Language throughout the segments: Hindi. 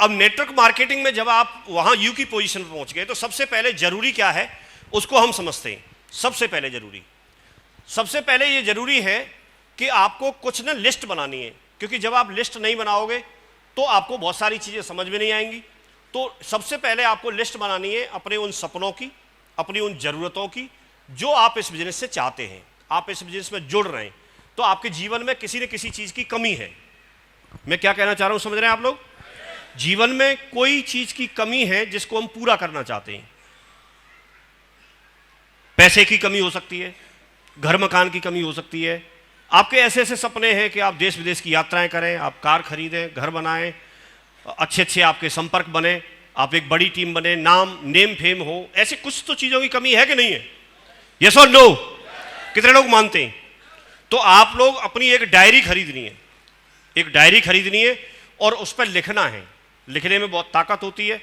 अब नेटवर्क मार्केटिंग में जब आप वहां यू की पोजीशन पर पहुंच गए तो सबसे पहले जरूरी क्या है उसको हम समझते हैं। सबसे पहले ये जरूरी है कि आपको कुछ ना लिस्ट बनानी है, क्योंकि जब आप लिस्ट नहीं बनाओगे तो आपको बहुत सारी चीजें समझ में नहीं आएंगी। तो सबसे पहले आपको लिस्ट बनानी है अपने उन सपनों की, अपनी उन जरूरतों की जो आप इस बिजनेस से चाहते हैं, आप इस बिजनेस में जुड़ रहे हैं। तो आपके जीवन में किसी न किसी चीज की कमी है। मैं क्या कहना चाह रहा हूं, समझ रहे हैं आप लोग? जीवन में कोई चीज की कमी है जिसको हम पूरा करना चाहते हैं। पैसे की कमी हो सकती है, घर मकान की कमी हो सकती है, आपके ऐसे ऐसे सपने हैं कि आप देश विदेश की यात्राएं करें, आप कार खरीदें, घर बनाएं, अच्छे अच्छे आपके संपर्क बने, आप एक बड़ी टीम बने, नेम फेम हो, ऐसी कुछ तो चीजों की कमी है कि नहीं है? यस और नो? कितने लोग मानते हैं? तो आप लोग अपनी एक डायरी खरीदनी है और उस पर लिखना है। लिखने में बहुत ताकत होती है।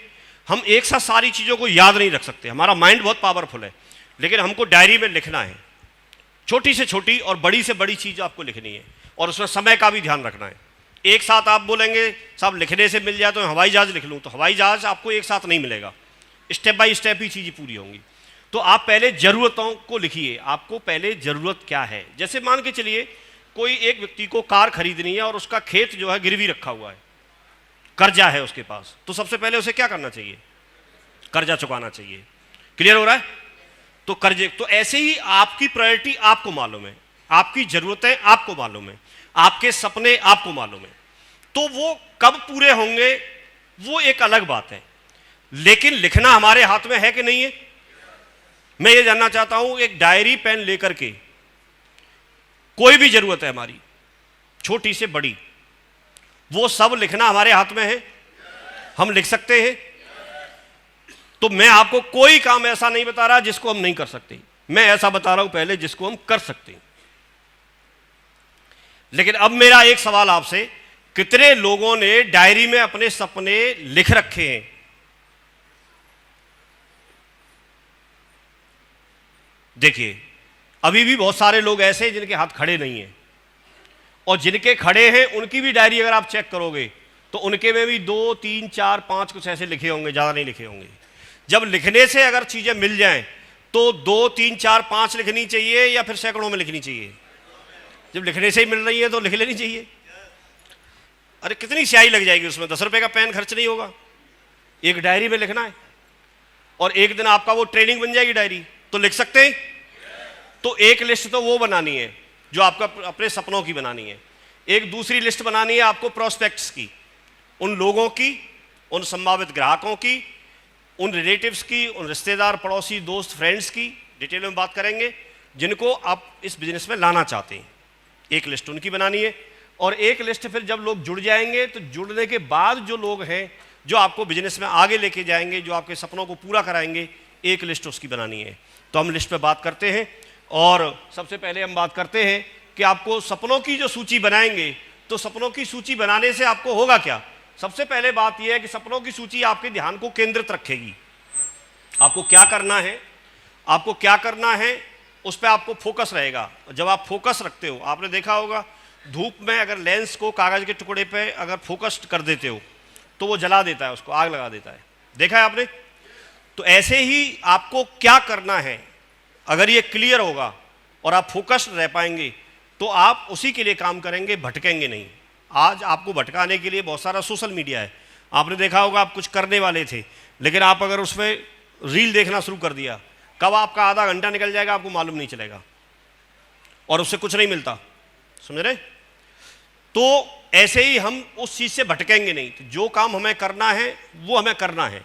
हम एक साथ सारी चीजों को याद नहीं रख सकते, हमारा माइंड बहुत पावरफुल है, लेकिन हमको डायरी में लिखना है। छोटी से छोटी और बड़ी से बड़ी चीज आपको लिखनी है और उसमें समय का भी ध्यान रखना है। एक साथ आप बोलेंगे साहब लिखने से मिल जाए तो हवाई जहाज लिख लूं, तो हवाई जहाज आपको एक साथ नहीं मिलेगा, स्टेप बाय स्टेप ही चीजें पूरी होंगी। तो आप पहले जरूरतों को लिखिए। आपको पहले जरूरत क्या है? जैसे मान के चलिए कोई एक व्यक्ति को कार खरीदनी है और उसका खेत जो है गिरवी रखा हुआ है, कर्जा है उसके पास, तो सबसे पहले उसे क्या करना चाहिए? कर्जा चुकाना चाहिए। क्लियर हो रहा है? तो कर्जे, तो ऐसे ही आपकी प्रायोरिटी आपको मालूम है, आपकी जरूरतें आपको मालूम है, आपके सपने आपको मालूम है। तो वो कब पूरे होंगे वो एक अलग बात है, लेकिन लिखना हमारे हाथ में है कि नहीं है? मैं ये जानना चाहता हूं, एक डायरी पेन लेकर के कोई भी जरूरत है हमारी, छोटी से बड़ी, वो सब लिखना हमारे हाथ में है। हम लिख सकते हैं। तो मैं आपको कोई काम ऐसा नहीं बता रहा जिसको हम नहीं कर सकते, मैं ऐसा बता रहा हूं पहले जिसको हम कर सकते हैं। लेकिन अब मेरा एक सवाल आपसे, कितने लोगों ने डायरी में अपने सपने लिख रखे हैं? देखिए, अभी भी बहुत सारे लोग ऐसे हैं जिनके हाथ खड़े नहीं हैं, और जिनके खड़े हैं उनकी भी डायरी अगर आप चेक करोगे तो उनके में भी 2, 3, 4, 5 कुछ ऐसे लिखे होंगे, ज्यादा नहीं लिखे होंगे। जब लिखने से अगर चीजें मिल जाएं तो 2, 3, 4, 5 लिखनी चाहिए या फिर सैकड़ों में लिखनी चाहिए? जब लिखने से ही मिल रही है तो लिख लेनी चाहिए। अरे कितनी स्याही लग जाएगी उसमें, 10 रुपए का पेन खर्च नहीं होगा। एक डायरी में लिखना है और एक दिन आपका वो ट्रेनिंग बन जाएगी डायरी, तो लिख सकते हैं। तो एक लिस्ट तो वो बनानी है जो आपका अपने सपनों की बनानी है। एक दूसरी लिस्ट बनानी है आपको प्रोस्पेक्ट्स की, उन लोगों की, उन संभावित ग्राहकों की, उन रिलेटिव्स की, उन रिश्तेदार, पड़ोसी, दोस्त, फ्रेंड्स की, डिटेल में बात करेंगे, जिनको आप इस बिजनेस में लाना चाहते हैं। एक लिस्ट उनकी बनानी है और एक लिस्ट फिर जब लोग जुड़ जाएंगे तो जुड़ने के बाद जो लोग हैं जो आपको बिजनेस में आगे लेके जाएंगे, जो आपके सपनों को पूरा कराएंगे, एक लिस्ट उसकी बनानी है। तो हम लिस्ट पे बात करते हैं और सबसे पहले हम बात करते हैं कि आपको सपनों की जो सूची बनाएंगे, तो सपनों की सूची बनाने से आपको होगा क्या? सबसे पहले बात यह है कि सपनों की सूची आपके ध्यान को केंद्रित रखेगी। आपको क्या करना है, आपको क्या करना है, उस पर आपको फोकस रहेगा। जब आप फोकस रखते हो, आपने देखा होगा धूप में अगर लेंस को कागज के टुकड़े पे अगर फोकस कर देते हो तो वो जला देता है, उसको आग लगा देता है, देखा है आपने? तो ऐसे ही आपको क्या करना है, अगर ये क्लियर होगा और आप फोकस्ड रह पाएंगे तो आप उसी के लिए काम करेंगे, भटकेंगे नहीं। आज आपको भटकाने के लिए बहुत सारा सोशल मीडिया है। आपने देखा होगा आप कुछ करने वाले थे, लेकिन आप अगर उसमें रील देखना शुरू कर दिया, कब आपका आधा घंटा निकल जाएगा आपको मालूम नहीं चलेगा और उससे कुछ नहीं मिलता। समझ रहे? तो ऐसे ही हम उस चीज से भटकेंगे नहीं। तो जो काम हमें करना है वो हमें करना है।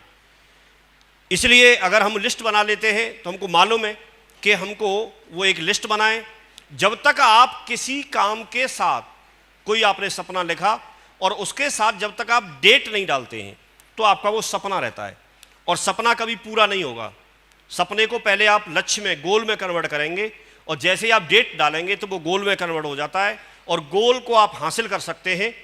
इसलिए अगर हम लिस्ट बना लेते हैं तो हमको मालूम है कि हमको वो एक लिस्ट बनाएं। जब तक आप किसी काम के साथ, कोई आपने सपना लिखा और उसके साथ जब तक आप डेट नहीं डालते हैं तो आपका वो सपना रहता है और सपना कभी पूरा नहीं होगा। सपने को पहले आप लक्ष्य में, गोल में कन्वर्ट करेंगे और जैसे ही आप डेट डालेंगे तो वो गोल में कन्वर्ट हो जाता है और गोल को आप हासिल कर सकते हैं।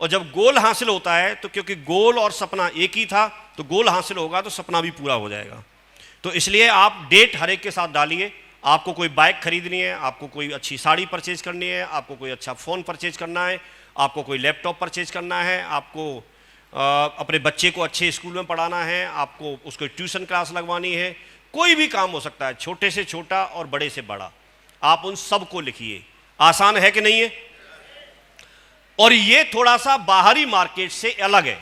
और जब गोल हासिल होता है तो क्योंकि गोल और सपना एक ही था, तो गोल हासिल होगा तो सपना भी पूरा हो जाएगा। तो इसलिए आप डेट हर एक के साथ डालिए। आपको कोई बाइक खरीदनी है, आपको कोई अच्छी साड़ी परचेज करनी है, आपको कोई अच्छा फ़ोन परचेज करना है, आपको कोई लैपटॉप परचेज करना है, आपको अपने बच्चे को अच्छे स्कूल में पढ़ाना है, आपको उसको ट्यूशन क्लास लगवानी है, कोई भी काम हो सकता है, छोटे से छोटा और बड़े से बड़ा, आप उन सब को लिखिए। आसान है कि नहीं है? और ये थोड़ा सा बाहरी मार्केट से अलग है।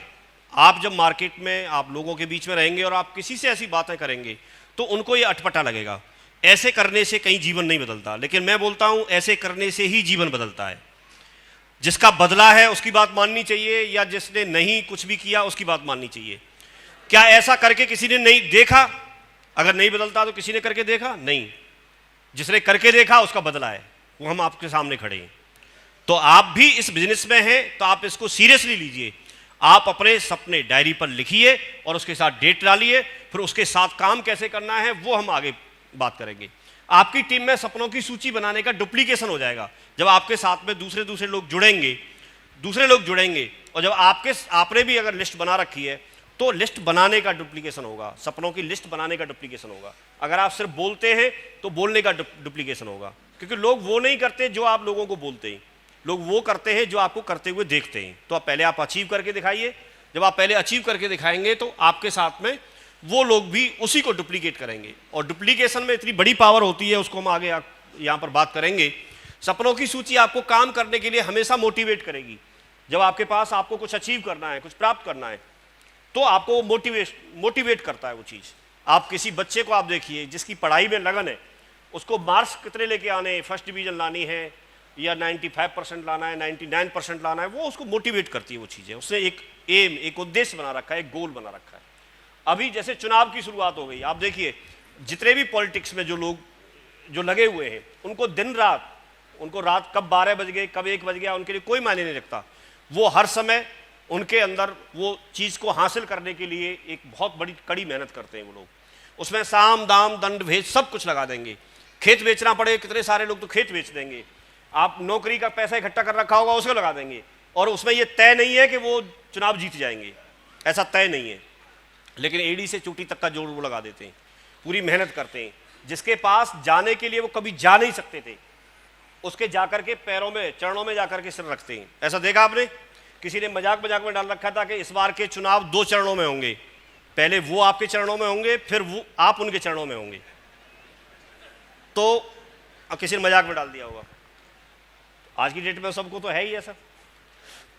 आप जब मार्केट में आप लोगों के बीच में रहेंगे और आप किसी से ऐसी बातें करेंगे तो उनको ये अटपटा लगेगा। ऐसे करने से कहीं जीवन नहीं बदलता, लेकिन मैं बोलता हूं ऐसे करने से ही जीवन बदलता है। जिसका बदला है उसकी बात माननी चाहिए, या जिसने नहीं कुछ भी किया उसकी बात माननी चाहिए। क्या ऐसा करके किसी ने नहीं देखा? अगर नहीं बदलता तो किसी ने करके देखा? नहीं। जिसने करके देखा उसका बदला है, वो हम आपके सामने खड़े हैं। तो आप भी इस बिजनेस में हैं तो आप इसको सीरियसली लीजिए। आप अपने सपने डायरी पर लिखिए और उसके साथ डेट डालिए, फिर उसके साथ काम कैसे करना है वो हम आगे बात करेंगे। आपकी टीम में सपनों की सूची बनाने का डुप्लीकेशन हो जाएगा। जब आपके साथ में दूसरे लोग जुड़ेंगे और जब आपने भी अगर लिस्ट बना रखी है तो लिस्ट बनाने का डुप्लीकेशन होगा, सपनों की लिस्ट बनाने का डुप्लीकेशन होगा। अगर आप सिर्फ बोलते हैं तो बोलने का डुप्लीकेशन होगा, क्योंकि लोग वो नहीं करते जो आप लोगों को बोलते हैं, लोग वो करते हैं जो आपको करते हुए देखते हैं। तो पहले आप अचीव करके दिखाइए। जब आप पहले अचीव करके दिखाएंगे तो आपके साथ में वो लोग भी उसी को डुप्लीकेट करेंगे, और डुप्लीकेशन में इतनी बड़ी पावर होती है, उसको हम आगे यहाँ पर बात करेंगे। सपनों की सूची आपको काम करने के लिए हमेशा मोटिवेट करेगी। जब आपके पास आपको कुछ अचीव करना है, कुछ प्राप्त करना है, तो आपको मोटिवेट करता है वो चीज़। आप किसी बच्चे को आप देखिए जिसकी पढ़ाई में लगन है, उसको मार्क्स कितने लेके आने, फर्स्ट डिवीजन लानी है या 95% लाना है, 99% लाना है, वो उसको मोटिवेट करती है वो चीज़ें। उसने एक एम, एक उद्देश्य बना रखा है, एक गोल बना रखा है। अभी जैसे चुनाव की शुरुआत हो गई, आप देखिए जितने भी पॉलिटिक्स में जो लोग जो लगे हुए हैं, उनको दिन रात, उनको रात कब 12 बज गए, कब 1 बज गया, उनके लिए कोई मायने नहीं रखता। वो हर समय उनके अंदर वो चीज़ को हासिल करने के लिए एक बहुत बड़ी कड़ी मेहनत करते हैं वो लोग। उसमें साम दाम दंड भेद सब कुछ लगा देंगे। खेत बेचना पड़े, कितने सारे लोग तो खेत बेच देंगे। आप नौकरी का पैसा इकट्ठा कर रखा होगा उसको लगा देंगे, और उसमें ये तय नहीं है कि वो चुनाव जीत जाएंगे, ऐसा तय नहीं है, लेकिन एड़ी से चोटी तक का जोड़ वो लगा देते हैं, पूरी मेहनत करते हैं। जिसके पास जाने के लिए वो कभी जा नहीं सकते थे, उसके जाकर के पैरों में, चरणों में जाकर के सिर रखते हैं। ऐसा देखा आपने? किसी ने मजाक में डाल रखा था कि इस बार के चुनाव 2 चरणों में होंगे, पहले वो आपके चरणों में होंगे, फिर वो आप उनके चरणों में होंगे। तो अब किसी ने मजाक में डाल दिया होगा, आज की डेट में सबको तो है ही ऐसा।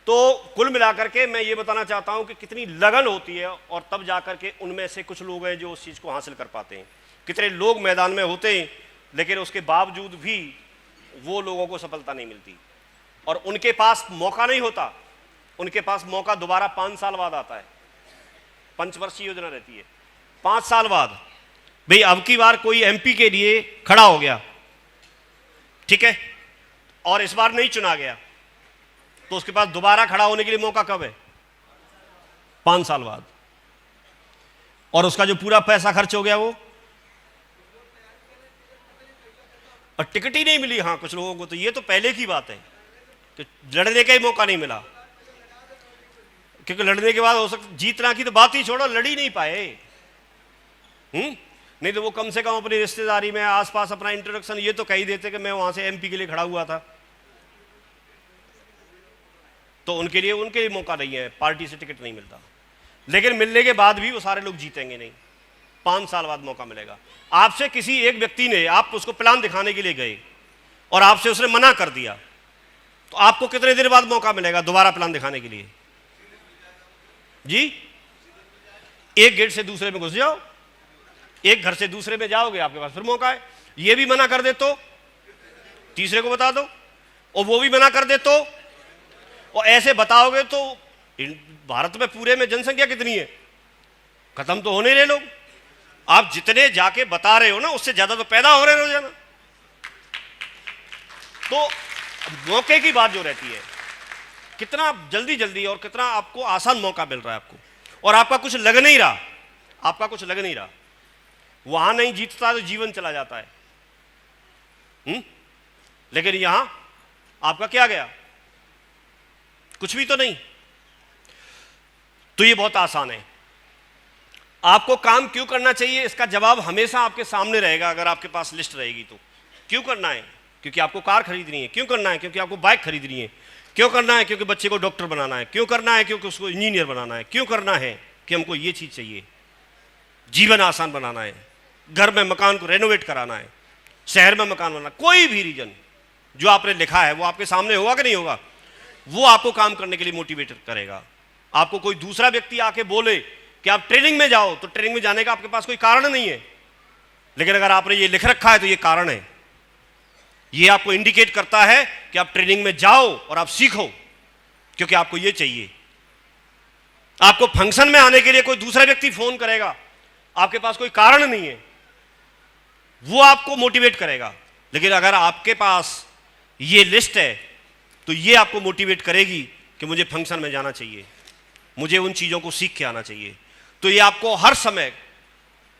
तो कुल मिलाकर के मैं ये बताना चाहता हूं कि कितनी लगन होती है, और तब जाकर के उनमें से कुछ लोग हैं जो उस चीज़ को हासिल कर पाते हैं। कितने लोग मैदान में होते हैं, लेकिन उसके बावजूद भी वो लोगों को सफलता नहीं मिलती, और उनके पास मौका नहीं होता। उनके पास मौका दोबारा 5 साल बाद आता है। पंचवर्षीय योजना रहती है, 5 साल बाद। भाई अब की बार कोई एमपी के लिए खड़ा हो गया, ठीक है, और इस बार नहीं चुना गया, तो उसके पास दोबारा खड़ा होने के लिए मौका कब है? 5 साल बाद। और उसका जो पूरा पैसा खर्च हो गया वो, और टिकट ही नहीं मिली। हाँ, कुछ लोगों को तो ये तो पहले की बात है कि लड़ने का ही मौका नहीं मिला, क्योंकि लड़ने के बाद हो सकता, जीतना की तो बात ही छोड़ो, लड़ ही नहीं पाए। नहीं तो वो कम से कम अपनी रिश्तेदारी में आसपास अपना इंट्रोडक्शन ये तो कह ही देते कि मैं वहां से एमपी के लिए खड़ा हुआ था। तो उनके लिए मौका नहीं है, पार्टी से टिकट नहीं मिलता। लेकिन मिलने के बाद भी वो सारे लोग जीतेंगे नहीं, 5 साल बाद मौका मिलेगा। आपसे किसी एक व्यक्ति ने, आप उसको प्लान दिखाने के लिए गए और आपसे उसने मना कर दिया, तो आपको कितने देर बाद मौका मिलेगा दोबारा प्लान दिखाने के लिए? जी, एक गेट से दूसरे में घुस जाओ, एक घर से दूसरे में जाओगे, आपके पास फिर मौका है। ये भी मना कर दे तो तीसरे को बता दो, और वो भी मना कर दे तो, और ऐसे बताओगे तो भारत में पूरे में जनसंख्या कितनी है? खत्म तो होने रहे लोग। आप जितने जाके बता रहे हो ना, उससे ज्यादा तो पैदा हो रहे रोजाना। तो मौके की बात जो रहती है, कितना जल्दी और कितना आपको आसान मौका मिल रहा है आपको, और आपका कुछ लग नहीं रहा, आपका कुछ लग नहीं रहा। वहां नहीं जीतता तो जीवन चला जाता है। लेकिन यहां आपका क्या गया? कुछ भी तो नहीं। तो ये बहुत आसान है। आपको काम क्यों करना चाहिए, इसका जवाब हमेशा आपके सामने रहेगा अगर आपके पास लिस्ट रहेगी तो। क्यों करना है? क्योंकि आपको कार खरीदनी है। क्यों करना है? क्योंकि आपको बाइक खरीदनी है। क्यों करना है? क्योंकि बच्चे को डॉक्टर बनाना है। क्यों करना है? क्योंकि उसको इंजीनियर बनाना है। क्यों करना है? कि हमको ये चीज चाहिए, जीवन आसान बनाना है, घर में मकान को रेनोवेट कराना है, शहर में मकान बनाना। कोई भी रीजन जो आपने लिखा है वो आपके सामने होगा कि नहीं होगा, वो आपको काम करने के लिए मोटिवेट करेगा। आपको कोई दूसरा व्यक्ति आके बोले कि आप ट्रेनिंग में जाओ, तो ट्रेनिंग में जाने का आपके पास कोई कारण नहीं है, लेकिन अगर आपने ये लिख रखा है तो ये कारण है। ये आपको इंडिकेट करता है कि आप ट्रेनिंग में जाओ और आप सीखो, क्योंकि आपको ये चाहिए। आपको फंक्शन में आने के लिए कोई दूसरा व्यक्ति फोन करेगा, आपके पास कोई कारण नहीं है, वो आपको मोटिवेट करेगा। लेकिन अगर आपके पास ये लिस्ट है तो ये आपको मोटिवेट करेगी कि मुझे फंक्शन में जाना चाहिए, मुझे उन चीजों को सीख के आना चाहिए। तो ये आपको हर समय,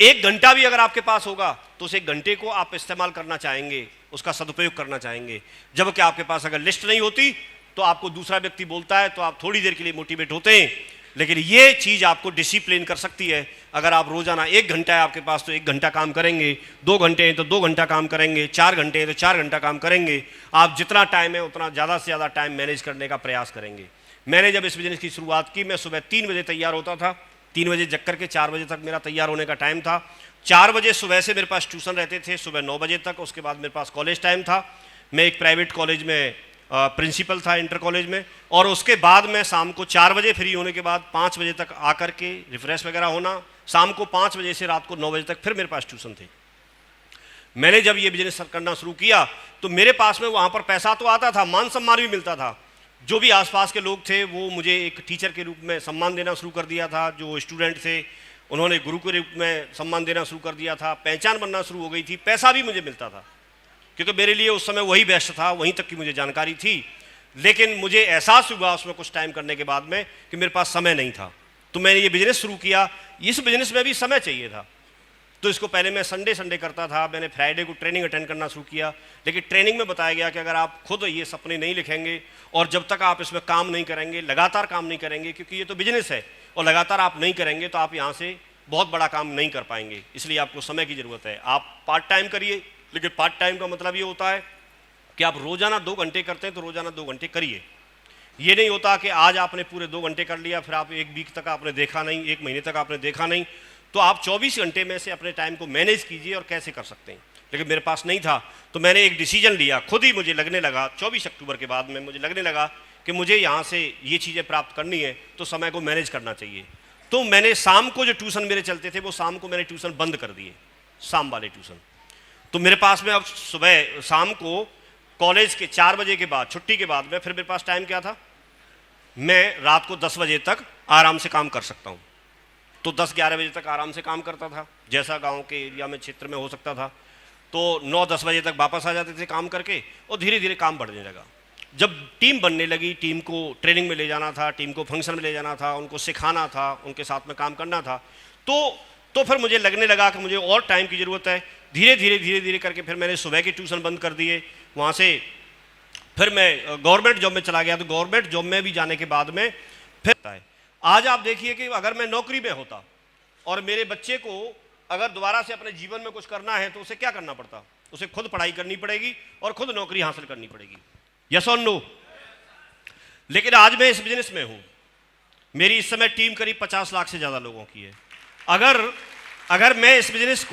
1 घंटा भी अगर आपके पास होगा तो उस 1 घंटे को आप इस्तेमाल करना चाहेंगे, उसका सदुपयोग करना चाहेंगे। जबकि आपके पास अगर लिस्ट नहीं होती तो आपको दूसरा व्यक्ति बोलता है तो आप थोड़ी देर के लिए मोटिवेट होते हैं, लेकिन ये चीज आपको डिसिप्लिन कर सकती है। अगर आप रोजाना 1 घंटा है आपके पास तो 1 घंटा काम करेंगे, 2 घंटे हैं तो 2 घंटा काम करेंगे, 4 घंटे हैं तो 4 घंटा काम करेंगे। आप जितना टाइम है उतना ज़्यादा से ज़्यादा टाइम मैनेज करने का प्रयास करेंगे। मैंने जब इस बिजनेस की शुरुआत की, मैं सुबह 3 बजे तैयार होता था, 3 बजे जग करके 4 बजे तक मेरा तैयार होने का टाइम था। 4 बजे सुबह से मेरे पास ट्यूशन रहते थे, सुबह 9 बजे तक। उसके बाद मेरे पास कॉलेज टाइम था, मैं एक प्राइवेट कॉलेज में प्रिंसिपल था, इंटर कॉलेज में। और उसके बाद मैं शाम को 4 बजे फ्री होने के बाद 5 बजे तक आकर के रिफ्रेश वगैरह होना, शाम को 5 बजे से रात को 9 बजे तक फिर मेरे पास ट्यूशन थे। मैंने जब ये बिजनेस करना शुरू किया तो मेरे पास में वहाँ पर पैसा तो आता था, मान सम्मान भी मिलता था। जो भी आसपास के लोग थे वो मुझे एक टीचर के रूप में सम्मान देना शुरू कर दिया था, जो स्टूडेंट थे उन्होंने गुरु के रूप में सम्मान देना शुरू कर दिया था, पहचान बनना शुरू हो गई थी, पैसा भी मुझे मिलता था, क्योंकि मेरे लिए उस समय वही बेस्ट था, वहीं तक की मुझे जानकारी थी। लेकिन मुझे एहसास हुआ उसमें कुछ टाइम करने के बाद में कि मेरे पास समय नहीं था, तो मैंने ये बिजनेस शुरू किया। इस बिजनेस में भी समय चाहिए था, तो इसको पहले मैं संडे करता था, मैंने फ्राइडे को ट्रेनिंग अटेंड करना शुरू किया। लेकिन ट्रेनिंग में बताया गया कि अगर आप खुद ये सपने नहीं लिखेंगे और जब तक आप इसमें काम नहीं करेंगे, लगातार काम नहीं करेंगे, क्योंकि ये तो बिजनेस है और लगातार आप नहीं करेंगे तो आप यहाँ से बहुत बड़ा काम नहीं कर पाएंगे। इसलिए आपको समय की ज़रूरत है। आप पार्ट टाइम करिए, लेकिन पार्ट टाइम का मतलब ये होता है कि आप रोजाना 2 घंटे करते हैं तो रोजाना 2 घंटे करिए। ये नहीं होता कि आज आपने पूरे 2 घंटे कर लिया, फिर आप 1 वीक तक आपने देखा नहीं, 1 महीने तक आपने देखा नहीं। तो आप 24 घंटे में से अपने टाइम को मैनेज कीजिए और कैसे कर सकते हैं। लेकिन मेरे पास नहीं था, तो मैंने एक डिसीजन लिया, खुद ही मुझे लगने लगा 24 अक्टूबर के बाद में मुझे लगने लगा कि मुझे यहाँ से ये चीज़ें प्राप्त करनी है तो समय को मैनेज करना चाहिए। तो मैंने शाम को जो ट्यूशन मेरे चलते थे वो शाम को मैंने ट्यूशन बंद कर दिए, शाम वाले ट्यूशन। तो मेरे पास में अब सुबह शाम को कॉलेज के 4 बजे के बाद, छुट्टी के बाद में फिर मेरे पास टाइम क्या था, मैं रात को 10 बजे तक आराम से काम कर सकता हूँ। तो 10-11 बजे तक आराम से काम करता था, जैसा गांव के एरिया में क्षेत्र में हो सकता था। तो 9-10 बजे तक वापस आ जाते थे काम करके, और धीरे धीरे काम बढ़ने लगा। जब टीम बनने लगी, टीम को ट्रेनिंग में ले जाना था, टीम को फंक्शन में ले जाना था, उनको सिखाना था, उनके साथ में काम करना था, तो फिर मुझे लगने लगा कि मुझे और टाइम की ज़रूरत है। धीरे धीरे करके फिर मैंने सुबह के ट्यूशन बंद कर दिए। वहाँ से फिर मैं गवर्नमेंट जॉब में चला गया। तो गवर्नमेंट जॉब में भी जाने के बाद में फिर आज आप देखिए कि अगर मैं नौकरी में होता और मेरे बच्चे को अगर दोबारा से अपने जीवन में कुछ करना है तो उसे क्या करना पड़ता, उसे खुद पढ़ाई करनी पड़ेगी और खुद नौकरी हासिल करनी पड़ेगी। यस और नो? लेकिन आज मैं इस बिजनेस में हूं, मेरी इस समय टीम करीब 50 लाख से ज़्यादा लोगों की है। अगर मैं इस बिजनेस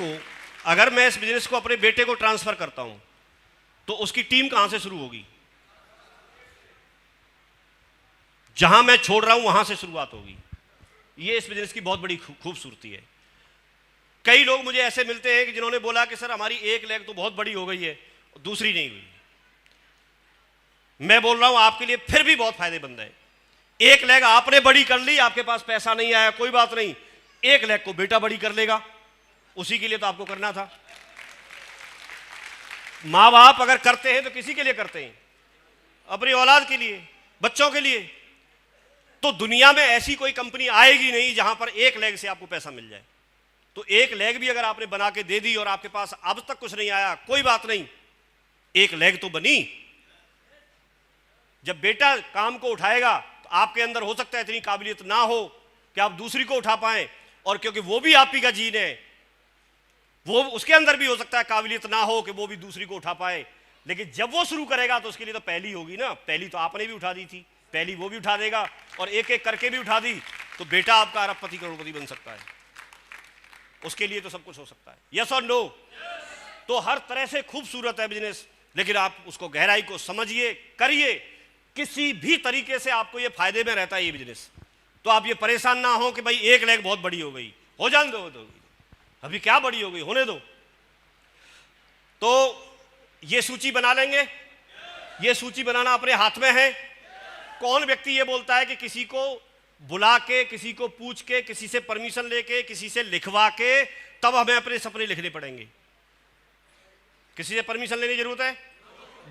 को अपने बेटे को ट्रांसफर करता हूं तो उसकी टीम कहां से शुरू होगी? जहां मैं छोड़ रहा हूं वहां से शुरुआत होगी। ये इस बिजनेस की बहुत बड़ी खूबसूरती है। कई लोग मुझे ऐसे मिलते हैं कि जिन्होंने बोला कि सर हमारी एक लेग तो बहुत बड़ी हो गई है, दूसरी नहीं हुई। मैं बोल रहा हूं आपके लिए फिर भी बहुत फायदेमंद है। एक लेग आपने बड़ी कर ली, आपके पास पैसा नहीं आया, कोई बात नहीं, एक लेग को बेटा बड़ी कर लेगा, उसी के लिए तो आपको करना था। मां बाप अगर करते हैं तो किसी के लिए करते हैं? अपनी औलाद के लिए, बच्चों के लिए। तो दुनिया में ऐसी कोई कंपनी आएगी नहीं जहां पर एक लेग से आपको पैसा मिल जाए। तो एक लेग भी अगर आपने बना के दे दी और आपके पास अब तक कुछ नहीं आया, कोई बात नहीं, एक लेग तो बनी। जब बेटा काम को उठाएगा तो आपके अंदर हो सकता है इतनी काबिलियत ना हो कि आप दूसरी को उठा पाएं, और क्योंकि वो भी आप ही का जीन है, वो उसके अंदर भी हो सकता है काबिलियत ना हो कि वो भी दूसरी को उठा पाए। लेकिन जब वो शुरू करेगा तो उसके लिए तो पहली होगी ना, पहली तो आपने भी उठा दी थी, पहली वो भी उठा देगा और एक एक करके भी उठा दी, तो बेटा आपका अरबपति करोड़पति बन सकता है। उसके लिए तो सब कुछ हो सकता है। यस और नो? तो हर तरह से खूबसूरत है बिजनेस, लेकिन आप उसको गहराई को समझिए, करिए, किसी भी तरीके से आपको ये फायदे में रहता है ये बिजनेस। तो आप ये परेशान ना हो कि भाई 1 लाख बहुत बड़ी हो गई, हो जाने दो, तो अभी क्या बड़ी हो गई, होने दो। तो ये सूची बना लेंगे, ये सूची बनाना अपने हाथ में है। कौन व्यक्ति ये बोलता है कि किसी को बुला के, किसी को पूछ के, किसी से परमिशन लेके, किसी से लिखवा के तब हमें अपने सपने लिखने पड़ेंगे? किसी से परमिशन लेने की जरूरत है?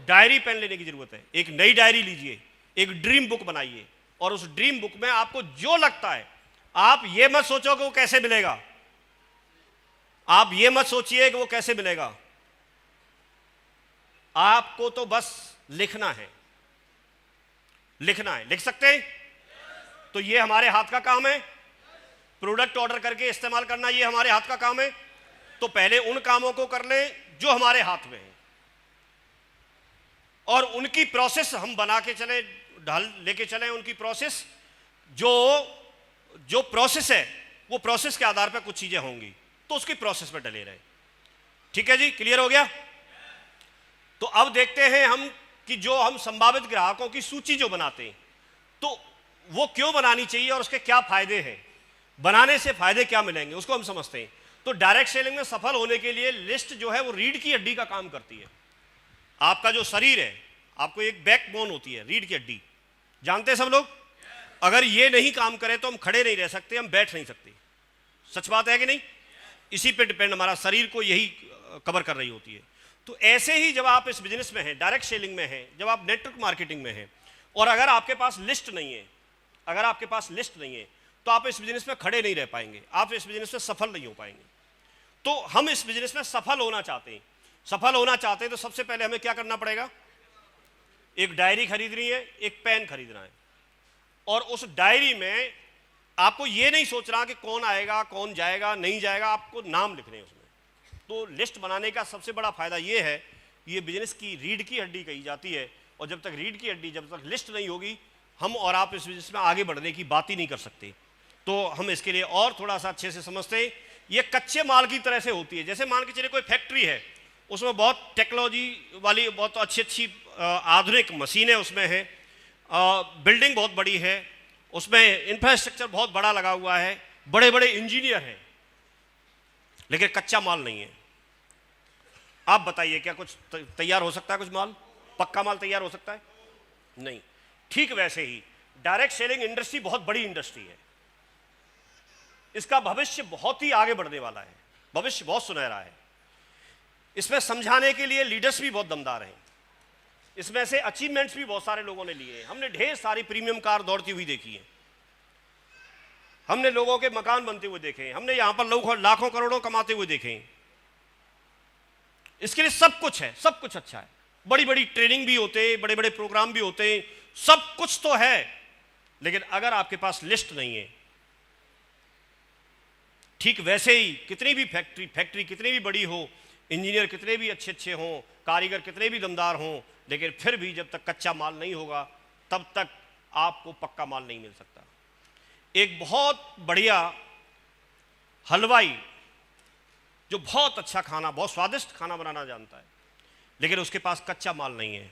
डायरी पेन लेने की जरूरत है। एक नई डायरी लीजिए, एक ड्रीम बुक बनाइए, और उस ड्रीम बुक में आपको जो लगता है, आप ये मत सोचो कि वो कैसे मिलेगा, आप ये मत सोचिए कि वो कैसे मिलेगा, आपको तो बस लिखना है, लिखना है। लिख सकते हैं? तो ये हमारे हाथ का काम है। प्रोडक्ट ऑर्डर करके इस्तेमाल करना ये हमारे हाथ का काम है। तो पहले उन कामों को कर लें जो हमारे हाथ में है, और उनकी प्रोसेस हम बना के चले, ढाल लेके चले उनकी प्रोसेस। जो प्रोसेस है वो प्रोसेस के आधार पर कुछ चीजें होंगी, तो उसकी प्रोसेस पर डले रहे। ठीक है जी, क्लियर हो गया? तो अब देखते हैं हम कि जो हम संभावित ग्राहकों की सूची जो बनाते हैं, तो वो क्यों बनानी चाहिए और उसके क्या फायदे हैं, बनाने से फायदे क्या मिलेंगे, उसको हम समझते हैं। तो डायरेक्ट सेलिंग में सफल होने के लिए लिस्ट जो है वो रीढ़ की हड्डी का काम करती है। आपका जो शरीर है, आपको एक बैकबोन होती है, रीढ़ की हड्डी, जानते हैं सब लोग? अगर ये नहीं काम करे तो हम खड़े नहीं रह सकते, हम बैठ नहीं सकते। सच बात है कि नहीं? इसी पे डिपेंड हमारा शरीर को यही कवर कर रही होती है। तो ऐसे ही जब आप इस बिजनेस में हैं, डायरेक्ट सेलिंग में हैं, जब आप नेटवर्क मार्केटिंग में हैं, और अगर आपके पास लिस्ट नहीं है, अगर आपके पास लिस्ट नहीं है, तो आप इस बिजनेस में खड़े नहीं रह पाएंगे, आप इस बिजनेस में सफल नहीं हो पाएंगे। तो हम इस बिजनेस में सफल होना चाहते हैं। सफल होना चाहते हैं तो सबसे पहले हमें क्या करना पड़ेगा? एक डायरी खरीदनी है, एक पेन खरीदना है, और उस डायरी में आपको ये नहीं सोचना कि कौन आएगा, कौन जाएगा, नहीं जाएगा, आपको नाम लिखने हैं उसमें। तो लिस्ट बनाने का सबसे बड़ा फायदा ये है, ये बिजनेस की रीढ़ की हड्डी कही जाती है, और जब तक रीढ़ की हड्डी, जब तक लिस्ट नहीं होगी, हम और आप इस बिजनेस में आगे बढ़ने की बात ही नहीं कर सकते। तो हम इसके लिए और थोड़ा सा अच्छे से समझते हैं। ये कच्चे माल की तरह से होती है। जैसे मान के चलिए कोई फैक्ट्री है, उसमें बहुत टेक्नोलॉजी वाली, बहुत अच्छी अच्छी आधुनिक मशीनें उसमें हैं, बिल्डिंग बहुत बड़ी है, उसमें इंफ्रास्ट्रक्चर बहुत बड़ा लगा हुआ है, बड़े बड़े इंजीनियर हैं, लेकिन कच्चा माल नहीं है। आप बताइए क्या कुछ तैयार हो सकता है? कुछ माल, पक्का माल तैयार हो सकता है? नहीं। ठीक वैसे ही डायरेक्ट सेलिंग इंडस्ट्री बहुत बड़ी इंडस्ट्री है, इसका भविष्य बहुत ही आगे बढ़ने वाला है, भविष्य बहुत सुनहरा है। इसमें समझाने के लिए लीडर्स भी बहुत दमदार हैं, इसमें से अचीवमेंट्स भी बहुत सारे लोगों ने लिए हैं। हमने ढेर सारी प्रीमियम कार दौड़ती हुई देखी है, हमने लोगों के मकान बनते हुए देखे हैं, हमने यहां पर लोग लाखों करोड़ों कमाते हुए देखे हैं। इसके लिए सब कुछ है, सब कुछ अच्छा है, बड़ी बड़ी ट्रेनिंग भी होते हैं, बड़े बड़े प्रोग्राम भी होते हैं, सब कुछ तो है। लेकिन अगर आपके पास लिस्ट नहीं है, ठीक वैसे ही कितनी भी फैक्ट्री कितनी भी बड़ी हो, इंजीनियर कितने भी अच्छे अच्छे हों, कारीगर कितने भी दमदार हों, लेकिन फिर भी जब तक कच्चा माल नहीं होगा तब तक आपको पक्का माल नहीं मिल सकता। एक बहुत बढ़िया हलवाई जो बहुत अच्छा खाना, बहुत स्वादिष्ट खाना बनाना जानता है, लेकिन उसके पास कच्चा माल नहीं है,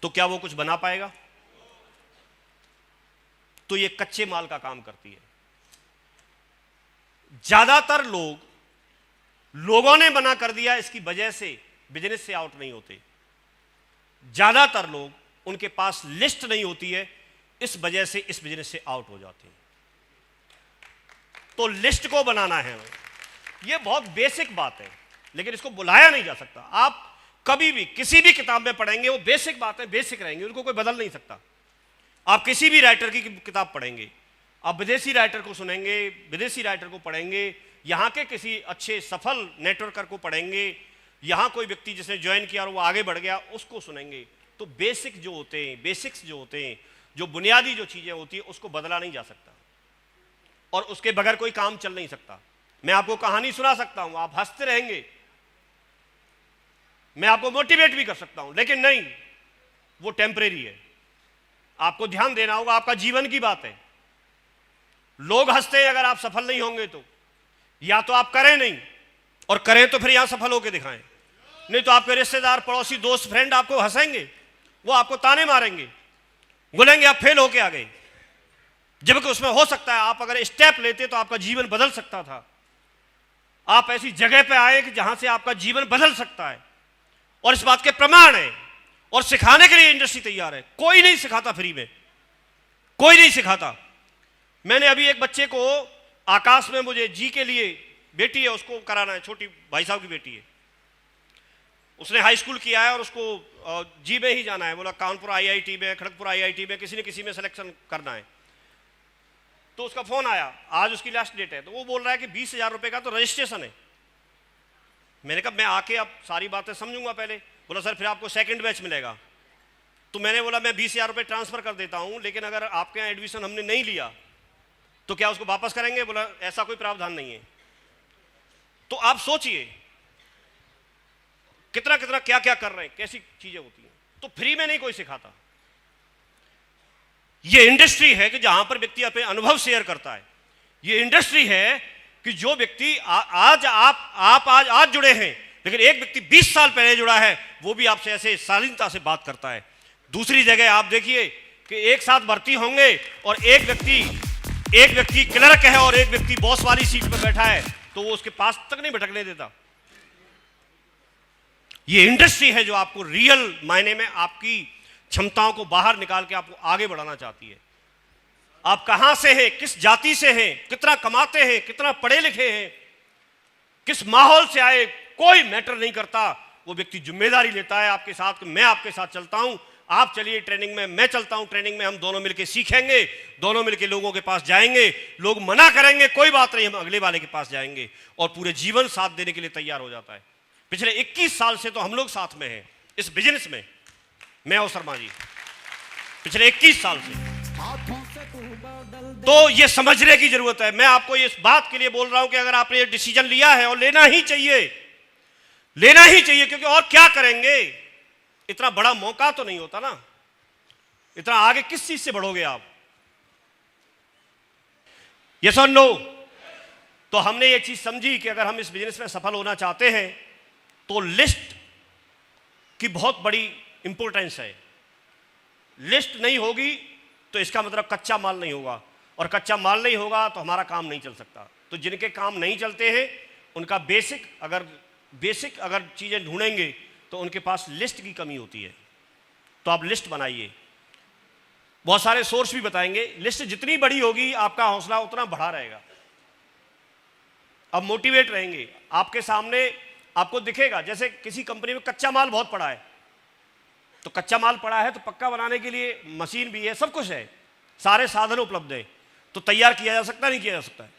तो क्या वो कुछ बना पाएगा? तो ये कच्चे माल का काम करती है। ज्यादातर लोगों ने मना कर दिया, इसकी वजह से बिजनेस से आउट नहीं होते। ज्यादातर लोग, उनके पास लिस्ट नहीं होती है, इस वजह से इस बिजनेस से आउट हो जाते हैं। तो लिस्ट को बनाना है, यह बहुत बेसिक बात है, लेकिन इसको बुलाया नहीं जा सकता। आप कभी भी किसी भी किताब में पढ़ेंगे, वो बेसिक बातें बेसिक रहेंगी, उनको कोई बदल नहीं सकता। आप किसी भी राइटर की किताब पढ़ेंगे, आप विदेशी राइटर को सुनेंगे, विदेशी राइटर को पढ़ेंगे, यहाँ के किसी अच्छे सफल नेटवर्कर को पढ़ेंगे, यहाँ कोई व्यक्ति जिसने ज्वाइन किया और वो आगे बढ़ गया उसको सुनेंगे, तो बेसिक जो होते हैं, बेसिक्स जो होते हैं, जो बुनियादी जो चीज़ें होती है, उसको बदला नहीं जा सकता, और उसके बगैर कोई काम चल नहीं सकता। मैं आपको कहानी सुना सकता हूँ, आप हंसते रहेंगे, मैं आपको मोटिवेट भी कर सकता हूं, लेकिन नहीं, वो टेम्परेरी है। आपको ध्यान देना होगा, आपका जीवन की बात है। लोग हंसते हैं अगर आप सफल नहीं होंगे तो, या तो आप करें नहीं, और करें तो फिर यहां सफल होकर दिखाएं, नहीं तो आपके रिश्तेदार, पड़ोसी, दोस्त, फ्रेंड आपको हंसेंगे, वो आपको ताने मारेंगे, बोलेंगे आप फेल होके आ गए। जबकि उसमें हो सकता है आप अगर स्टेप लेते तो आपका जीवन बदल सकता था। आप ऐसी जगह पे आए कि जहां से आपका जीवन बदल सकता है, और इस बात के प्रमाण है। और सिखाने के लिए इंडस्ट्री तैयार है। कोई नहीं सिखाता फ्री में, कोई नहीं सिखाता। मैंने अभी एक बच्चे को आकाश में, मुझे जी के लिए, बेटी है उसको कराना है, छोटी भाई साहब की बेटी है, उसने हाई स्कूल किया है और उसको जी में ही जाना है। बोला कानपुर आईआईटी में, खड़गपुर आईआईटी में, किसी न किसी में सिलेक्शन करना है। तो उसका फोन आया, आज उसकी लास्ट डेट है, तो वो बोल रहा है कि 20,000 रुपये का तो रजिस्ट्रेशन है। मैंने कहा मैं आके अब सारी बातें समझूंगा पहले। बोला सर फिर आपको सेकंड बैच मिलेगा। तो मैंने बोला मैं 20,000 रुपये ट्रांसफर कर देता हूं, लेकिन अगर आपके यहाँ एडमिशन हमने नहीं लिया तो क्या उसको वापस करेंगे? बोला ऐसा कोई प्रावधान नहीं है। तो आप सोचिए कितना कितना क्या क्या कर रहे हैं, कैसी चीजें होती हैं। तो फ्री में नहीं कोई सिखाता। ये इंडस्ट्री है कि जहां पर व्यक्ति अपने अनुभव शेयर करता है। ये इंडस्ट्री है कि जो व्यक्ति आज जुड़े हैं, लेकिन एक व्यक्ति 20 साल पहले जुड़ा है, वो भी आपसे ऐसे शालीनता से बात करता है। दूसरी जगह आप देखिए कि एक साथ भर्ती होंगे और एक व्यक्ति क्लर्क है और एक व्यक्ति बॉस वाली सीट पर बैठा है, तो वो उसके पास तक नहीं भटकने देता। ये इंडस्ट्री है जो आपको रियल मायने में आपकी क्षमताओं को बाहर निकाल के आपको आगे बढ़ाना चाहती है। आप कहां से हैं, किस जाति से हैं, कितना कमाते हैं, कितना पढ़े लिखे हैं, किस माहौल से आए, कोई मैटर नहीं करता। वो व्यक्ति जिम्मेदारी लेता है आपके साथ कि मैं आपके साथ चलता हूं, आप चलिए ट्रेनिंग में, मैं चलता हूं ट्रेनिंग में, हम दोनों मिलकर सीखेंगे, दोनों मिलकर लोगों के पास जाएंगे, लोग मना करेंगे कोई बात नहीं, हम अगले वाले के पास जाएंगे, और पूरे जीवन साथ देने के लिए तैयार हो जाता है। पिछले 21 साल से तो हम लोग साथ में हैं इस बिजनेस में, मैं और शर्मा जी, पिछले 21 साल से। तो ये समझने की जरूरत है। मैं आपको इस बात के लिए बोल रहा हूं कि अगर आपने ये डिसीजन लिया है, और लेना ही चाहिए, क्योंकि और क्या करेंगे, इतना बड़ा मौका तो नहीं होता ना, इतना आगे किस चीज से बढ़ोगे आप? यस और नो? तो हमने ये चीज समझी कि अगर हम इस बिजनेस में सफल होना चाहते हैं तो लिस्ट की बहुत बड़ी इंपॉर्टेंस है। लिस्ट नहीं होगी तो इसका मतलब कच्चा माल नहीं होगा, और कच्चा माल नहीं होगा तो हमारा काम नहीं चल सकता। तो जिनके काम नहीं चलते हैं उनका बेसिक अगर चीजें ढूंढेंगे तो उनके पास लिस्ट की कमी होती है। तो आप लिस्ट बनाइए। बहुत सारे सोर्स भी बताएंगे, लिस्ट जितनी बड़ी होगी आपका हौसला उतना बढ़ा रहेगा, अब मोटिवेट रहेंगे। आपके सामने आपको दिखेगा, जैसे किसी कंपनी में कच्चा माल बहुत पड़ा है, तो कच्चा माल पड़ा है तो पक्का बनाने के लिए मशीन भी है, सब कुछ है, सारे साधन उपलब्ध हैं, तो तैयार किया जा सकता नहीं किया जा सकता है।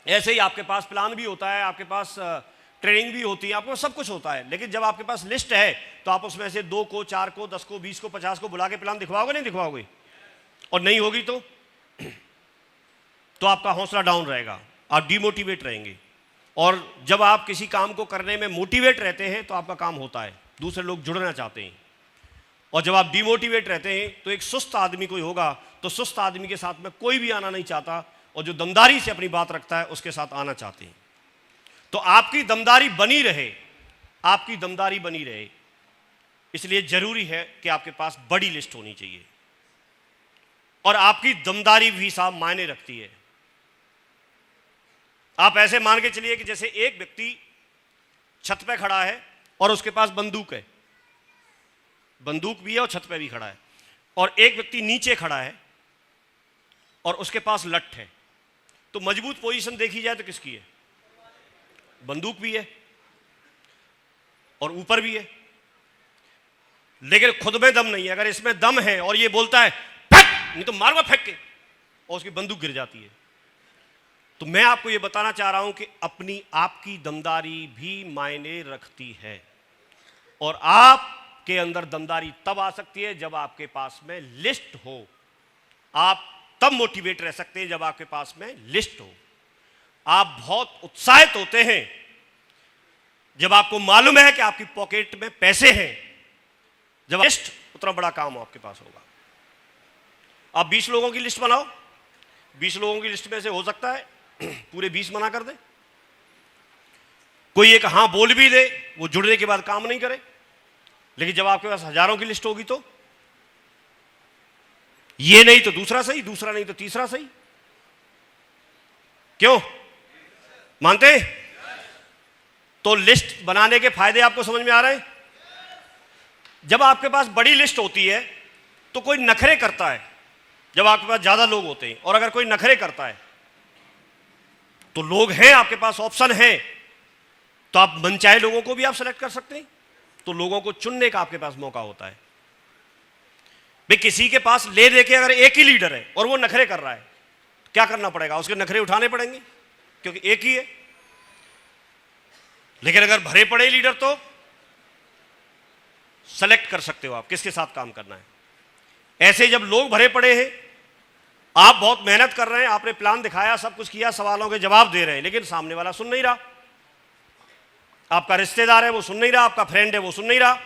ऐसे ही आपके पास प्लान भी होता है, आपके पास ट्रेनिंग भी होती है, आपको सब कुछ होता है। लेकिन जब आपके पास लिस्ट है तो आप उसमें से 2 को, 4 को, 10 को, 20 को, 50 को बुला के प्लान दिखवाओगे नहीं दिखवाओगे? और नहीं होगी तो आपका हौसला डाउन रहेगा, आप डिमोटिवेट रहेंगे। और जब आप किसी काम को करने में मोटिवेट रहते हैं तो आपका काम होता है, दूसरे लोग जुड़ना चाहते हैं। और जब आप डिमोटिवेट रहते हैं तो एक सुस्त आदमी कोई होगा, तो सुस्त आदमी के साथ में कोई भी आना नहीं चाहता, और जो दमदारी से अपनी बात रखता है उसके साथ आना चाहते हैं। तो आपकी दमदारी बनी रहे, आपकी दमदारी बनी रहे, इसलिए जरूरी है कि आपके पास बड़ी लिस्ट होनी चाहिए, और आपकी दमदारी भी साहब मायने रखती है। आप ऐसे मान के चलिए कि जैसे एक व्यक्ति छत पे खड़ा है और उसके पास बंदूक है, बंदूक भी है और छत पे भी खड़ा है, और एक व्यक्ति नीचे खड़ा है और उसके पास लठ है, तो मजबूत पोजीशन देखी जाए तो किसकी है? बंदूक भी है और ऊपर भी है, लेकिन खुद में दम नहीं है। अगर इसमें दम है और ये बोलता है फेंक, नहीं तो मारूंगा फेंक के, और उसकी बंदूक गिर जाती है। तो मैं आपको ये बताना चाह रहा हूं कि अपनी आपकी दमदारी भी मायने रखती है, और आपके अंदर दमदारी तब आ सकती है जब आपके पास में लिस्ट हो। आप तब मोटिवेट रह सकते हैं जब आपके पास में लिस्ट हो। आप बहुत उत्साहित होते हैं जब आपको मालूम है कि आपकी पॉकेट में पैसे हैं, जब लिस्ट, उतना बड़ा काम आपके पास होगा। आप 20 लोगों की लिस्ट बनाओ, 20 लोगों की लिस्ट में से हो सकता है पूरे 20 मना कर दे, कोई एक हाँ बोल भी दे, वो जुड़ने के बाद काम नहीं करे। लेकिन जब आपके पास हजारों की लिस्ट होगी तो ये नहीं तो दूसरा सही, दूसरा नहीं तो तीसरा सही। क्यों मानते? तो लिस्ट बनाने के फायदे आपको समझ में आ रहे हैं? जब आपके पास बड़ी लिस्ट होती है तो कोई नखरे करता है, जब आपके पास ज्यादा लोग होते हैं, और अगर कोई नखरे करता है तो लोग हैं आपके पास, ऑप्शन है, तो आप मनचाहे लोगों को भी आप सेलेक्ट कर सकते हैं। तो लोगों को चुनने का आपके पास मौका होता है। भाई किसी के पास ले दे के अगर एक ही लीडर है और वो नखरे कर रहा है, क्या करना पड़ेगा? उसके नखरे उठाने पड़ेंगे, क्योंकि एक ही है। लेकिन अगर भरे पड़े लीडर तो सेलेक्ट कर सकते हो आप किसके साथ काम करना है। ऐसे जब लोग भरे पड़े हैं, आप बहुत मेहनत कर रहे हैं, आपने प्लान दिखाया, सब कुछ किया, सवालों के जवाब दे रहे हैं, लेकिन सामने वाला सुन नहीं रहा। आपका रिश्तेदार है वो सुन नहीं रहा, आपका फ्रेंड है वो सुन नहीं रहा।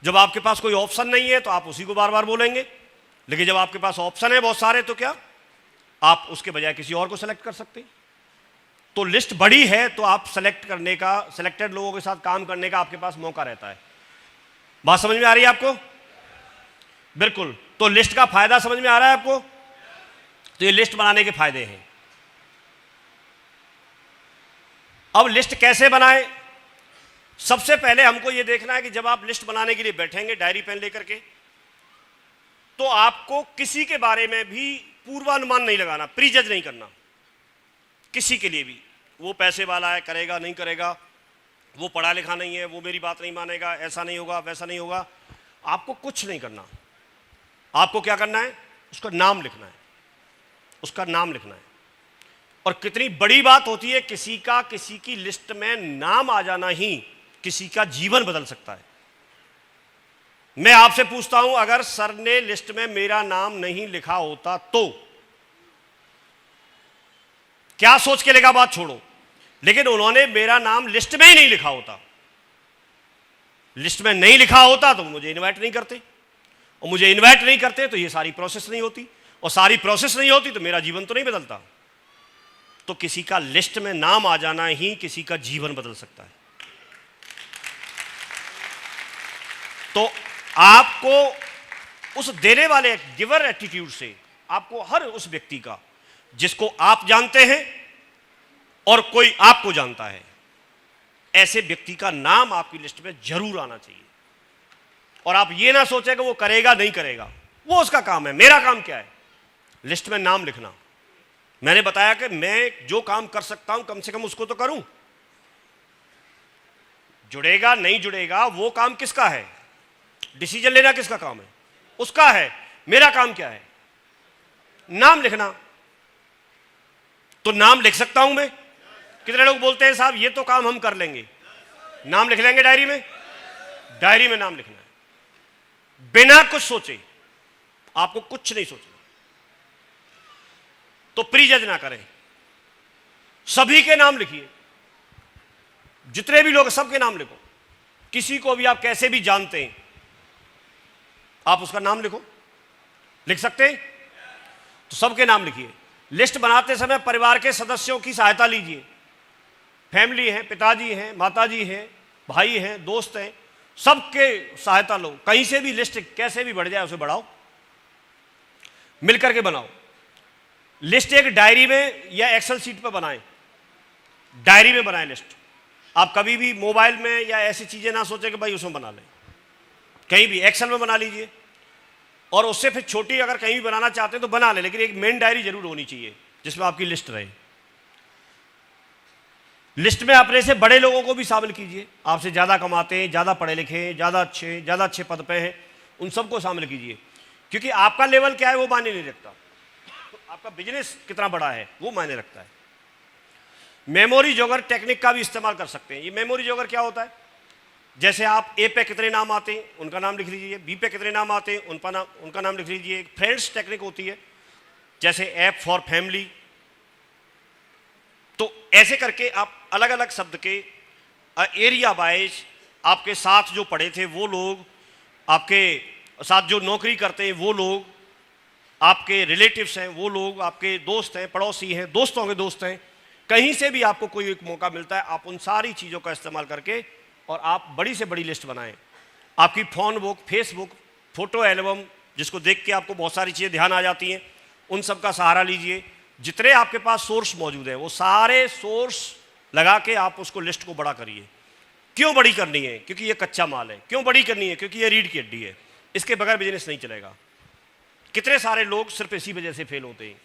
जब आपके पास कोई ऑप्शन नहीं है तो आप उसी को बार बार बोलेंगे, लेकिन जब आपके पास ऑप्शन है बहुत सारे तो क्या आप उसके बजाय किसी और को सेलेक्ट कर सकते हैं। तो लिस्ट बड़ी है तो आप सेलेक्ट करने का, सेलेक्टेड लोगों के साथ काम करने का आपके पास मौका रहता है। बात समझ में आ रही है आपको? बिल्कुल। तो लिस्ट का फायदा समझ में आ रहा है आपको? तो ये लिस्ट बनाने के फायदे हैं। अब लिस्ट कैसे बनाएं? सबसे पहले हमको यह देखना है कि जब आप लिस्ट बनाने के लिए बैठेंगे डायरी पेन लेकर के, तो आपको किसी के बारे में भी पूर्वानुमान नहीं लगाना, प्रीजज नहीं करना किसी के लिए भी। वो पैसे वाला है, करेगा नहीं करेगा, वो पढ़ा लिखा नहीं है, वो मेरी बात नहीं मानेगा, ऐसा नहीं होगा, वैसा नहीं होगा। आपको कुछ नहीं करना। आपको क्या करना है? उसका नाम लिखना है, उसका नाम लिखना है। और कितनी बड़ी बात होती है, किसी की लिस्ट में नाम आ जाना ही किसी का जीवन बदल सकता है। मैं आपसे पूछता हूं, अगर सर ने लिस्ट में मेरा नाम नहीं लिखा होता तो क्या सोच के लेगा, बात छोड़ो, लेकिन उन्होंने मेरा नाम लिस्ट में ही नहीं लिखा होता। लिस्ट में नहीं लिखा होता तो मुझे इनवाइट नहीं करते, और मुझे इनवाइट नहीं करते तो ये सारी प्रोसेस नहीं होती, और सारी प्रोसेस नहीं होती तो मेरा जीवन तो नहीं बदलता। तो किसी का लिस्ट में नाम आ जाना ही किसी का जीवन बदल सकता है। तो आपको उस देने वाले गिवर एटीट्यूड से, आपको हर उस व्यक्ति का जिसको आप जानते हैं और कोई आपको जानता है, ऐसे व्यक्ति का नाम आपकी लिस्ट में जरूर आना चाहिए। और आप ये ना सोचें कि वो करेगा नहीं करेगा, वो उसका काम है। मेरा काम क्या है? लिस्ट में नाम लिखना। मैंने बताया कि मैं जो काम कर सकता हूं कम से कम उसको तो करूं। जुड़ेगा नहीं जुड़ेगा वो काम किसका है? डिसीजन लेना किसका काम है? उसका है। मेरा काम क्या है? नाम लिखना। तो नाम लिख सकता हूं मैं? कितने लोग बोलते हैं साहब ये तो काम हम कर लेंगे, नाम लिख लेंगे डायरी में? डायरी में नाम लिखना है बिना कुछ सोचे, आपको कुछ नहीं सोचना। तो प्रीजज ना करें, सभी के नाम लिखिए, जितने भी लोग सबके नाम लिखो। किसी को भी आप कैसे भी जानते हैं आप उसका नाम लिखो। लिख सकते हैं तो सबके नाम लिखिए। लिस्ट बनाते समय परिवार के सदस्यों की सहायता लीजिए। फैमिली है, पिताजी हैं, माताजी हैं, भाई हैं, दोस्त हैं, सबके सहायता लो। कहीं से भी लिस्ट कैसे भी बढ़ जाए उसे बढ़ाओ, मिलकर के बनाओ। लिस्ट एक डायरी में या एक्सेल शीट पर बनाएं। डायरी में बनाएं लिस्ट। आप कभी भी मोबाइल में या ऐसी चीजें ना सोचें कि भाई उसमें बना लें, कहीं भी एक्सेल में बना लीजिए। और उससे फिर छोटी अगर कहीं भी बनाना चाहते हैं तो बना लें, लेकिन एक मेन डायरी जरूर होनी चाहिए जिसमें आपकी लिस्ट रहे। लिस्ट में अपने से बड़े लोगों को भी शामिल कीजिए। आपसे ज्यादा कमाते हैं, ज्यादा पढ़े लिखे हैं, ज्यादा अच्छे पद पे हैं, उन सबको शामिल कीजिए। क्योंकि आपका लेवल क्या है वो मायने नहीं रखता, आपका बिजनेस कितना बड़ा है वो मायने रखता है। मेमोरी जोगर टेक्निक का भी इस्तेमाल कर सकते हैं। ये मेमोरी जोगर क्या होता है? जैसे आप ए पे कितने नाम आते हैं उनका नाम लिख लीजिए, बी पे कितने नाम आते हैं उनका नाम लिख लीजिए। एक फ्रेंड्स टेक्निक होती है, जैसे ऐप फॉर फैमिली। तो ऐसे करके आप अलग अलग शब्द के एरिया वाइज आपके साथ जो पढ़े थे वो लोग, आपके साथ जो नौकरी करते हैं वो लोग, आपके रिलेटिव्स हैं वो लोग, आपके दोस्त हैं, पड़ोसी हैं, दोस्तों के दोस्त हैं, कहीं से भी आपको कोई एक मौका मिलता है, आप उन सारी चीज़ों का इस्तेमाल करके और आप बड़ी से बड़ी लिस्ट बनाएं। आपकी phone book, Facebook, photo album, जिसको देख के आपको बहुत सारी चीज़ें ध्यान आ जाती हैं, उन सब का सहारा लीजिए। जितने आपके पास सोर्स मौजूद हैं वो सारे सोर्स लगा के आप उसको लिस्ट को बड़ा करिए। क्यों बड़ी करनी है? क्योंकि ये कच्चा माल है। क्यों बड़ी करनी है? क्योंकि ये रीढ़ की हड्डी है, इसके बगैर बिजनेस नहीं चलेगा। कितने सारे लोग सिर्फ इसी वजह से फेल होते हैं।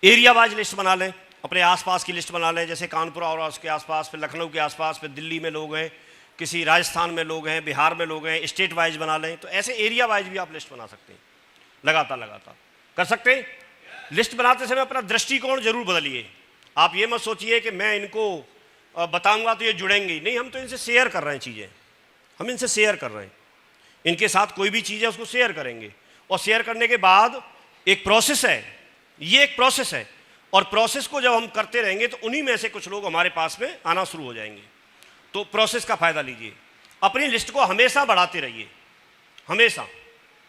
एरिया वाइज लिस्ट बना लें, अपने आसपास की लिस्ट बना लें, जैसे कानपुर और उसके आसपास, फिर लखनऊ के आसपास, फिर दिल्ली में लोग हैं, किसी राजस्थान में लोग हैं, बिहार में लोग हैं, स्टेट वाइज बना लें। तो ऐसे एरिया वाइज भी आप लिस्ट बना सकते हैं, लगातार कर सकते हैं। लिस्ट बनाते समय अपना दृष्टिकोण जरूर बदलिए। आप ये मत सोचिए कि मैं इनको बताऊंगा तो ये जुड़ेंगे नहीं। हम तो इनसे शेयर कर रहे हैं चीज़ें, हम इनसे शेयर कर रहे हैं, इनके साथ कोई भी चीज़ है उसको शेयर करेंगे। और शेयर करने के बाद एक प्रोसेस है, ये एक प्रोसेस है, और प्रोसेस को जब हम करते रहेंगे तो उन्हीं में से कुछ लोग हमारे पास में आना शुरू हो जाएंगे। तो प्रोसेस का फ़ायदा लीजिए। अपनी लिस्ट को हमेशा बढ़ाते रहिए, हमेशा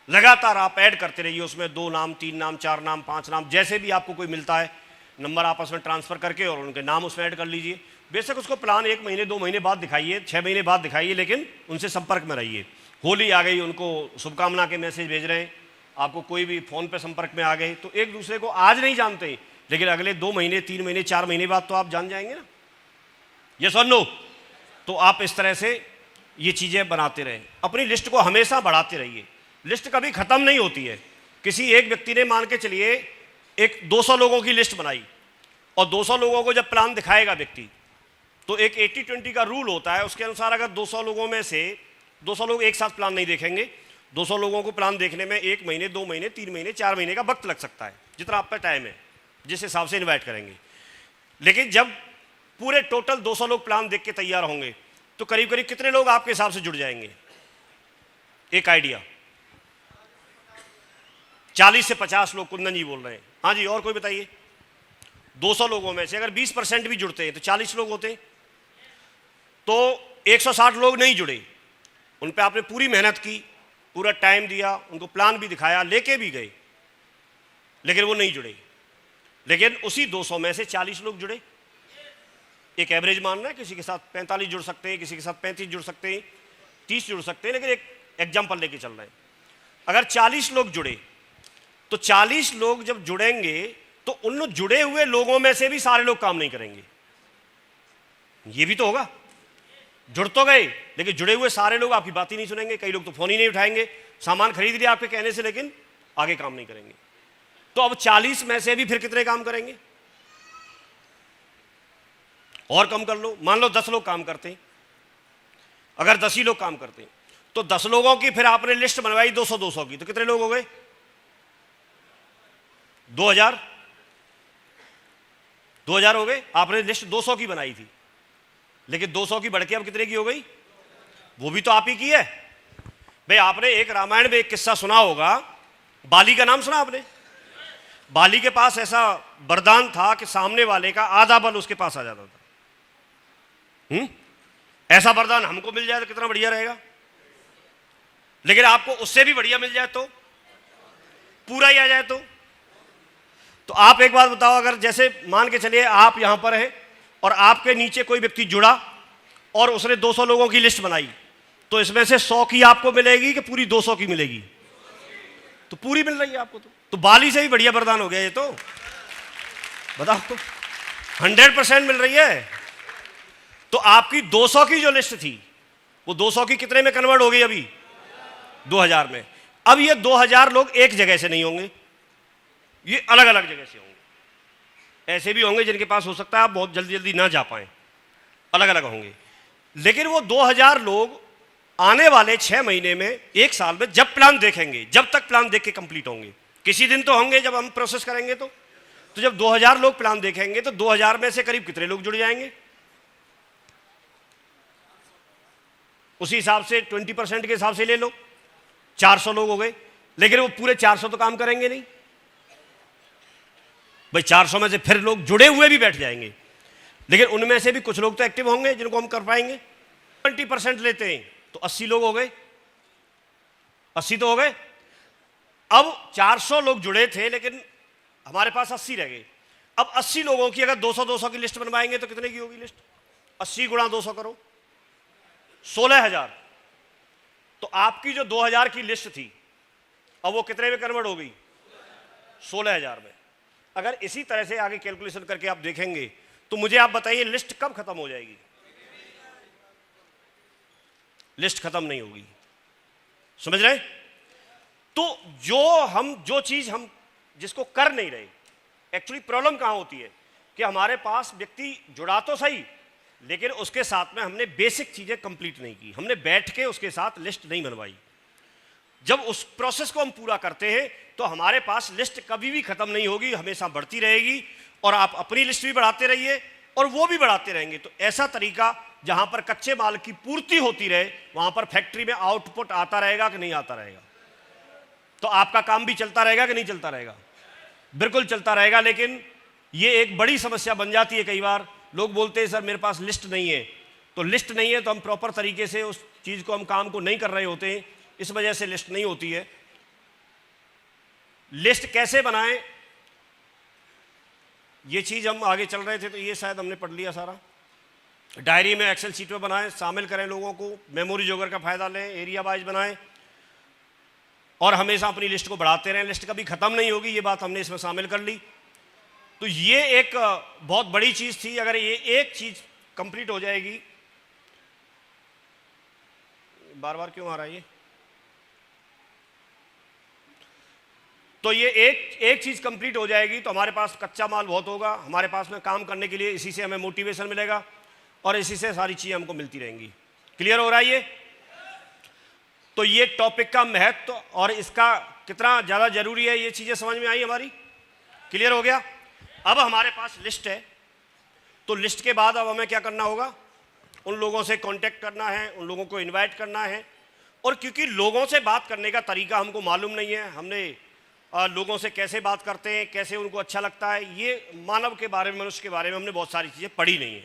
लगातार आप ऐड करते रहिए उसमें 2 नाम, 3 नाम, 4 नाम, 5 नाम, जैसे भी आपको कोई मिलता है नंबर आपस में ट्रांसफ़र करके और उनके नाम उसमें ऐड कर लीजिए। बेशक उसको प्लान 1 महीने 2 महीने बाद दिखाइए, 6 महीने बाद दिखाइए, लेकिन उनसे संपर्क में रहिए। होली आ गई, उनको शुभकामना के मैसेज भेज रहे हैं, आपको कोई भी फ़ोन पे संपर्क में आ गए, तो एक दूसरे को आज नहीं जानते, लेकिन अगले 2 महीने, 3 महीने, 4 महीने बाद तो आप जान जाएंगे ना। यस और नो? तो आप इस तरह से ये चीज़ें बनाते रहें, अपनी लिस्ट को हमेशा बढ़ाते रहिए। लिस्ट कभी ख़त्म नहीं होती है। किसी एक व्यक्ति ने मान के चलिए एक 200 लोगों की लिस्ट बनाई, और 200 लोगों को जब प्लान दिखाएगा व्यक्ति, तो एक 80-20 का रूल होता है। उसके अनुसार अगर 200 लोगों में से 200 लोग एक साथ प्लान नहीं देखेंगे, 200 लोगों को प्लान देखने में 1 महीने, 2 महीने, 3 महीने, 4 महीने का वक्त लग सकता है, जितना आप पे टाइम है, जिस हिसाब से इन्वाइट करेंगे। लेकिन जब पूरे टोटल 200 लोग प्लान देख के तैयार होंगे, तो करीब करीब कितने लोग आपके हिसाब से जुड़ जाएंगे? एक आइडिया, 40 से 50 लोग। कुंदन जी बोल रहे हैं। हाँ जी, और कोई बताइए। 200 लोगों में से अगर 20% भी जुड़ते हैं तो 40 लोग होते हैं। तो 160 लोग नहीं जुड़े, उन पे आपने पूरी मेहनत की, पूरा टाइम दिया, उनको प्लान भी दिखाया, लेके भी गए, लेकिन वो नहीं जुड़े। लेकिन उसी 200 में से 40 लोग जुड़े। एक एवरेज मानना है, किसी के साथ 45 जुड़ सकते हैं, किसी के साथ 35 जुड़ सकते हैं, 30 जुड़ सकते हैं, लेकिन एक एग्जाम्पल लेके चल रहे हैं। अगर 40 लोग जुड़े, तो 40 लोग जब जुड़ेंगे तो उन जुड़े हुए लोगों में से भी सारे लोग काम नहीं करेंगे। ये भी तो होगा। जुड़ तो गए, लेकिन जुड़े हुए सारे लोग आपकी बात ही नहीं सुनेंगे। कई लोग तो फोन ही नहीं उठाएंगे, सामान खरीद लिया आपके कहने से, लेकिन आगे काम नहीं करेंगे। तो अब 40 में से भी फिर कितने काम करेंगे? और कम कर लो, मान लो 10 लोग काम करते हैं। अगर 10 ही लोग काम करते हैं तो 10 लोगों की फिर आपने लिस्ट बनवाई 200-200 की, तो कितने लोग हो गए? 2000 हो गए। आपने लिस्ट 200 की बनाई थी, लेकिन 200 की बढ़ के अब कितने की हो गई? वो भी तो आप ही की है भाई। आपने एक रामायण में एक किस्सा सुना होगा, बाली का नाम सुना आपने? बाली के पास ऐसा वरदान था कि सामने वाले का आधा बल उसके पास आ जाता था। ऐसा वरदान हमको मिल जाए तो कितना बढ़िया रहेगा। लेकिन आपको उससे भी बढ़िया मिल जाए तो, पूरा ही आ जाए तो आप एक बात बताओ, अगर जैसे मान के चलिए आप यहां पर हैं और आपके नीचे कोई व्यक्ति जुड़ा और उसने 200 लोगों की लिस्ट बनाई, तो इसमें से 100 की आपको मिलेगी कि पूरी 200 की मिलेगी? तो पूरी मिल रही है आपको। तो बाली से भी बढ़िया वरदान हो गया ये तो, बताओ। 100% मिल रही है। तो आपकी 200 की जो लिस्ट थी वो 200 की कितने में कन्वर्ट हो गई? अभी 2000 में। अब ये 2000 लोग एक जगह से नहीं होंगे, ये अलग अलग जगह से होंगे। ऐसे भी होंगे जिनके पास हो सकता है आप बहुत जल्दी जल्दी ना जा पाएं, अलग अलग होंगे। लेकिन वो 2000 लोग आने वाले 6 महीने में, 1 साल में जब प्लान देखेंगे, जब तक प्लान देख के कंप्लीट होंगे, किसी दिन तो होंगे जब हम प्रोसेस करेंगे, तो जब 2000 लोग प्लान देखेंगे तो 2000 में से करीब कितने लोग जुड़ जाएंगे? उसी हिसाब से 20% के हिसाब से ले लो, 400 लोग हो गए। लेकिन वो पूरे 400 तो काम करेंगे नहीं भाई, 400 में से फिर लोग जुड़े हुए भी बैठ जाएंगे। लेकिन उनमें से भी कुछ लोग तो एक्टिव होंगे जिनको हम कर पाएंगे। 20% लेते हैं तो 80 लोग हो गए, 80 तो हो गए। अब 400 लोग जुड़े थे लेकिन हमारे पास 80 रह गए। अब 80 लोगों की अगर 200-200 की लिस्ट बनवाएंगे तो कितने की होगी लिस्ट? 80 गुणा 200 करो, 16,000। तो आपकी जो 2,000 की लिस्ट थी अब वो कितने में कन्वर्ट हो गई? 16,000 में। अगर इसी तरह से आगे कैलकुलेशन करके आप देखेंगे तो मुझे आप बताइए लिस्ट कब खत्म हो जाएगी? लिस्ट खत्म नहीं होगी, समझ रहे? तो जो चीज हम जिसको कर नहीं रहे, एक्चुअली प्रॉब्लम कहां होती है कि हमारे पास व्यक्ति जुड़ा तो सही लेकिन उसके साथ में हमने बेसिक चीजें कंप्लीट नहीं की, हमने बैठ के उसके साथ लिस्ट नहीं बनवाई। जब उस प्रोसेस को हम पूरा करते हैं तो हमारे पास लिस्ट कभी भी खत्म नहीं होगी, हमेशा बढ़ती रहेगी और आप अपनी लिस्ट भी बढ़ाते रहिए और वो भी बढ़ाते रहेंगे। तो ऐसा तरीका जहां पर कच्चे माल की पूर्ति होती रहे वहां पर फैक्ट्री में आउटपुट आता रहेगा कि नहीं आता रहेगा? तो आपका काम भी चलता रहेगा कि नहीं चलता रहेगा? बिल्कुल चलता रहेगा। लेकिन ये एक बड़ी समस्या बन जाती है। कई बार लोग बोलते हैं सर मेरे पास लिस्ट नहीं है। तो लिस्ट नहीं है तो हम प्रॉपर तरीके से उस चीज को, हम काम को नहीं कर रहे होते हैं, इस वजह से लिस्ट नहीं होती है। लिस्ट कैसे बनाएं ये चीज हम आगे चल रहे थे तो ये शायद हमने पढ़ लिया सारा। डायरी में एक्सेल शीट में बनाएं, शामिल करें लोगों को, मेमोरी जोगर का फायदा लें, एरिया वाइज बनाएं और हमेशा अपनी लिस्ट को बढ़ाते रहें। लिस्ट कभी खत्म नहीं होगी, ये बात हमने इसमें शामिल कर ली। तो ये एक बहुत बड़ी चीज थी। अगर ये एक चीज कंप्लीट हो जाएगी, बार बार क्यों आ रहा है ये? तो ये एक चीज कंप्लीट हो जाएगी तो हमारे पास कच्चा माल बहुत होगा, हमारे पास में काम करने के लिए इसी से हमें मोटिवेशन मिलेगा और इसी से सारी चीजें हमको मिलती रहेंगी। क्लियर हो रहा है ये? तो ये टॉपिक का महत्व और इसका कितना ज्यादा जरूरी है ये चीजें समझ में आई हमारी? क्लियर हो गया? अब हमारे पास लिस्ट है तो लिस्ट के बाद अब हमें क्या करना होगा? उन लोगों से कांटेक्ट करना है, उन लोगों को इनवाइट करना है। और क्योंकि लोगों से बात करने का तरीका हमको मालूम नहीं है, हमने लोगों से कैसे बात करते हैं, कैसे उनको अच्छा लगता है, ये मानव के बारे में, मनुष्य के बारे में हमने बहुत सारी चीज़ें पढ़ी नहीं है।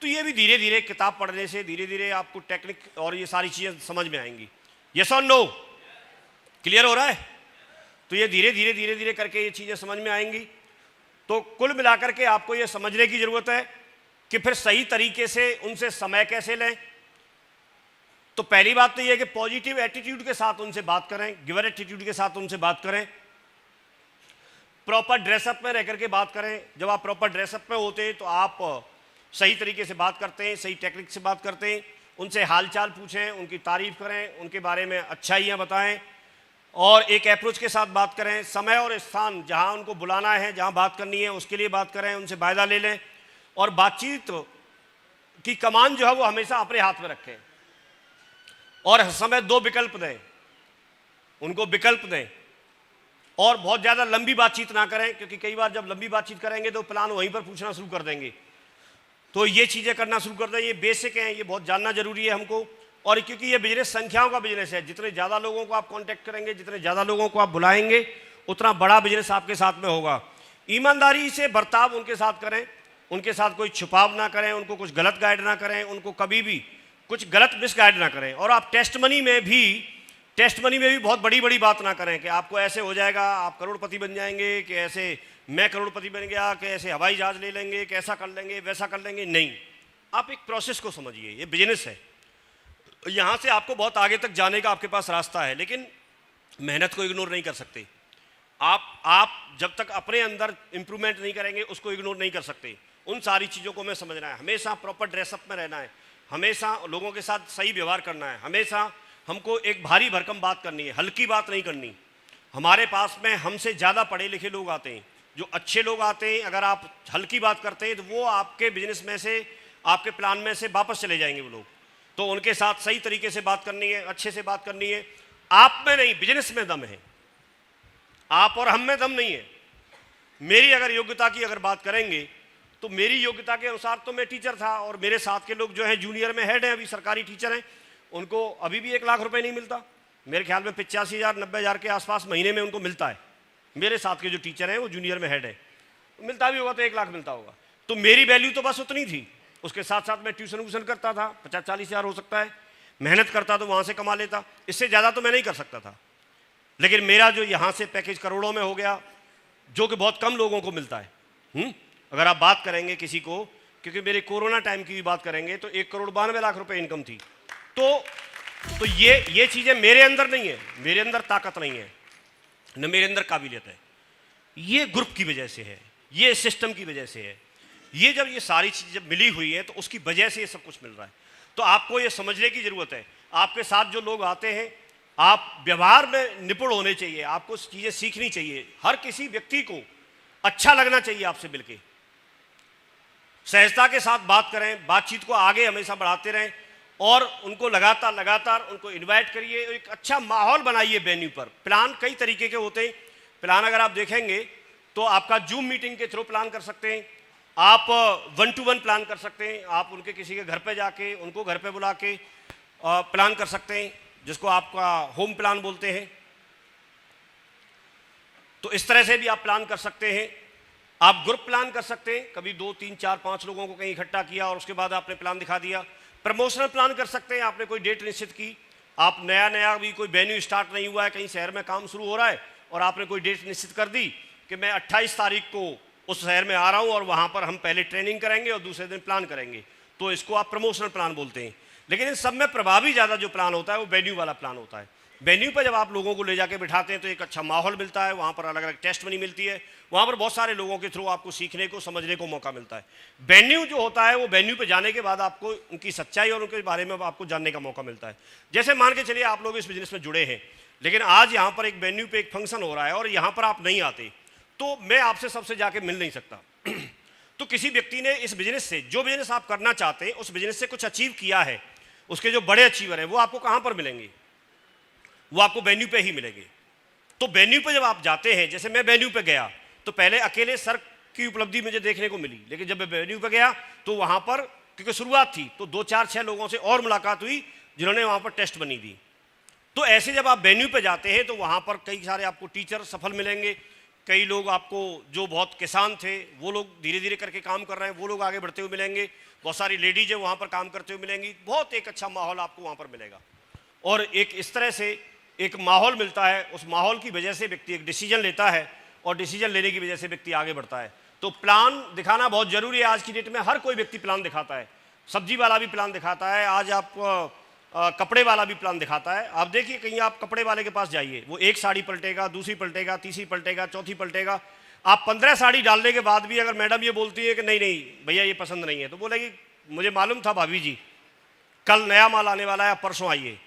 तो ये भी धीरे धीरे किताब पढ़ने से धीरे धीरे आपको टेक्निक और ये सारी चीज़ें समझ में आएंगी। यस और नो? क्लियर हो रहा है? तो ये धीरे धीरे करके ये चीज़ें समझ में आएंगी। तो कुल मिलाकर के आपको ये समझने की ज़रूरत है कि फिर सही तरीके से उनसे समय कैसे लें। तो पहली बात तो ये है कि पॉजिटिव एटीट्यूड के साथ उनसे बात करें, गिवर एटीट्यूड के साथ उनसे बात करें, प्रॉपर ड्रेसअप में रह करके बात करें। जब आप प्रॉपर ड्रेसअप में होते हैं तो आप सही तरीके से बात करते हैं, सही टेक्निक से बात करते हैं। उनसे हालचाल पूछें, उनकी तारीफ करें, उनके बारे में अच्छाइयाँ बताएं और एक अप्रोच के साथ बात करें। समय और स्थान जहाँ उनको बुलाना है, जहाँ बात करनी है उसके लिए बात करें, उनसे वायदा ले लें और बातचीत की कमान जो है वो हमेशा अपने हाथ में रखें और हर समय 2 विकल्प दें, उनको विकल्प दें और बहुत ज़्यादा लंबी बातचीत ना करें क्योंकि कई बार जब लंबी बातचीत करेंगे तो प्लान वहीं पर पूछना शुरू कर देंगे। तो ये चीज़ें करना शुरू कर दें, ये बेसिक हैं, ये बहुत जानना जरूरी है हमको। और क्योंकि ये बिजनेस संख्याओं का बिजनेस है, जितने ज़्यादा लोगों को आप कांटेक्ट करेंगे, जितने ज़्यादा लोगों को आप बुलाएंगे उतना बड़ा बिजनेस आपके साथ में होगा। ईमानदारी से बर्ताव उनके साथ करें, उनके साथ कोई छुपाव ना करें, उनको कुछ गलत गाइड ना करें, उनको कभी भी कुछ गलत मिसगाइड ना करें। और आप टेस्ट मनी में भी बहुत बड़ी बड़ी बात ना करें कि आपको ऐसे हो जाएगा, आप करोड़पति बन जाएंगे, कि ऐसे मैं करोड़पति बन गया, कि ऐसे हवाई जहाज ले लेंगे, कि ऐसा कर लेंगे, वैसा कर लेंगे। नहीं, आप एक प्रोसेस को समझिए, ये बिजनेस है, यहाँ से आपको बहुत आगे तक जाने का आपके पास रास्ता है, लेकिन मेहनत को इग्नोर नहीं कर सकते। आप जब तक अपने अंदर इंप्रूवमेंट नहीं करेंगे उसको इग्नोर नहीं कर सकते। उन सारी चीज़ों को हमें समझना है, हमेशा प्रॉपर ड्रेसअप में रहना है, हमेशा लोगों के साथ सही व्यवहार करना है, हमेशा हमको एक भारी भरकम बात करनी है, हल्की बात नहीं करनी। हमारे पास में हमसे ज़्यादा पढ़े लिखे लोग आते हैं, जो अच्छे लोग आते हैं, अगर आप हल्की बात करते हैं तो वो आपके बिजनेस में से, आपके प्लान में से वापस चले जाएंगे वो लोग। तो उनके साथ सही तरीके से बात करनी है, अच्छे से बात करनी है। आप में नहीं, बिजनेस में दम है, आप और हम में दम नहीं है। मेरी अगर योग्यता की अगर बात करेंगे तो मेरी योग्यता के अनुसार तो मैं टीचर था और मेरे साथ के लोग जो हैं जूनियर में हेड हैं, अभी सरकारी टीचर हैं, उनको अभी भी 1 लाख रुपए नहीं मिलता। मेरे ख्याल में 85,000 90,000 के आसपास महीने में उनको मिलता है। मेरे साथ के जो टीचर हैं वो जूनियर में हेड है, मिलता भी होगा तो 1 लाख मिलता होगा। तो मेरी वैल्यू तो बस उतनी थी। उसके साथ साथ मैं ट्यूशन व्यूशन करता था, 50-40 हज़ार हो सकता है, मेहनत करता तो वहाँ से कमा लेता, इससे ज़्यादा तो मैं नहीं कर सकता था। लेकिन मेरा जो यहाँ से पैकेज करोड़ों में हो गया, जो कि बहुत कम लोगों को मिलता है। अगर आप बात करेंगे किसी को, क्योंकि मेरे कोरोना टाइम की भी बात करेंगे तो 1,92,00,000 रुपए इनकम थी। तो ये चीज़ें मेरे अंदर नहीं है, मेरे अंदर ताकत नहीं है, न मेरे अंदर काबिलियत है। ये ग्रुप की वजह से है, ये सिस्टम की वजह से है। ये जब ये सारी चीज़ें मिली हुई है तो उसकी वजह से ये सब कुछ मिल रहा है। तो आपको ये समझने की ज़रूरत है, आपके साथ जो लोग आते हैं, आप व्यवहार में निपुण होने चाहिए, आपको चीज़ें सीखनी चाहिए। हर किसी व्यक्ति को अच्छा लगना चाहिए आपसे मिलके, सहजता के साथ बात करें, बातचीत को आगे हमेशा बढ़ाते रहें और उनको लगातार उनको इनवाइट करिए, एक अच्छा माहौल बनाइए वेन्यू पर। प्लान कई तरीके के होते हैं। प्लान अगर आप देखेंगे तो आपका जूम मीटिंग के थ्रू प्लान कर सकते हैं, आप 1-to-1 प्लान कर सकते हैं, आप उनके किसी के घर पे जाके उनको घर पे बुला के प्लान कर सकते हैं, जिसको आपका होम प्लान बोलते हैं। तो इस तरह से भी आप प्लान कर सकते हैं। आप ग्रुप प्लान कर सकते हैं, कभी 2, 3, 4, 5 लोगों को कहीं इकट्ठा किया और उसके बाद आपने प्लान दिखा दिया। प्रमोशनल प्लान कर सकते हैं, आपने कोई डेट निश्चित की, आप नया भी कोई वेन्यू स्टार्ट नहीं हुआ है, कहीं शहर में काम शुरू हो रहा है और आपने कोई डेट निश्चित कर दी कि मैं 28 तारीख को उस शहर में आ रहा हूं और वहां पर हम पहले ट्रेनिंग करेंगे और दूसरे दिन प्लान करेंगे, तो इसको आप प्रमोशनल प्लान बोलते हैं। लेकिन इन सब में प्रभावी ज़्यादा जो प्लान होता है वो वेन्यू वाला प्लान होता है। वेन्यू पर जब आप लोगों को ले जाके बिठाते हैं तो एक अच्छा माहौल मिलता है, वहाँ पर अलग अलग टेस्ट बनी मिलती है, वहाँ पर बहुत सारे लोगों के थ्रू आपको सीखने को, समझने को मौका मिलता है। वेन्यू जो होता है वो वेन्यू पे जाने के बाद आपको उनकी सच्चाई और उनके बारे में आपको जानने का मौका मिलता है। जैसे मान के चलिए आप लोग इस बिजनेस में जुड़े हैं, लेकिन आज यहाँ पर एक वेन्यू पे एक फंक्शन हो रहा है और यहाँ पर आप नहीं आते, तो मैं आपसे सबसे जाके मिल नहीं सकता। तो किसी व्यक्ति ने इस बिजनेस से, जो बिजनेस आप करना चाहते हैं उस बिजनेस से कुछ अचीव किया है, उसके जो बड़े अचीवर हैं वो आपको कहाँ पर मिलेंगे? वो आपको वेन्यू पे ही मिलेंगे। तो वेन्यू पे जब आप जाते हैं, जैसे मैं वेन्यू पे गया तो पहले अकेले सर की उपलब्धि मुझे देखने को मिली, लेकिन जब मैं वेन्यू पे गया तो वहाँ पर, क्योंकि शुरुआत थी, तो 2, 4, 6 लोगों से और मुलाकात हुई जिन्होंने वहाँ पर टेस्ट बनी दी। तो ऐसे जब आप वेन्यू पे जाते हैं तो वहाँ पर कई सारे आपको टीचर सफल मिलेंगे, कई लोग आपको जो बहुत किसान थे वो लोग धीरे धीरे करके काम कर रहे हैं, वो लोग आगे बढ़ते हुए मिलेंगे, बहुत सारी लेडीज है वहाँ पर काम करते हुए मिलेंगी, बहुत एक अच्छा माहौल आपको वहाँ पर मिलेगा। और एक इस तरह से एक माहौल मिलता है, उस माहौल की वजह से व्यक्ति एक डिसीजन लेता है और डिसीजन लेने की वजह से व्यक्ति आगे बढ़ता है। तो प्लान दिखाना बहुत जरूरी है। आज की डेट में हर कोई व्यक्ति प्लान दिखाता है, सब्जी वाला भी प्लान दिखाता है, आज आप कपड़े वाला भी प्लान दिखाता है। आप देखिए कहीं आप कपड़े वाले के पास जाइए, वो एक साड़ी पलटेगा, दूसरी पलटेगा, तीसरी पलटेगा, चौथी पलटेगा। आप 15 साड़ी डालने के बाद भी अगर मैडम ये बोलती है कि नहीं नहीं भैया ये पसंद नहीं है, तो बोलेगी मुझे मालूम था भाभी जी कल नया माल आने वाला है, आप परसों आइए,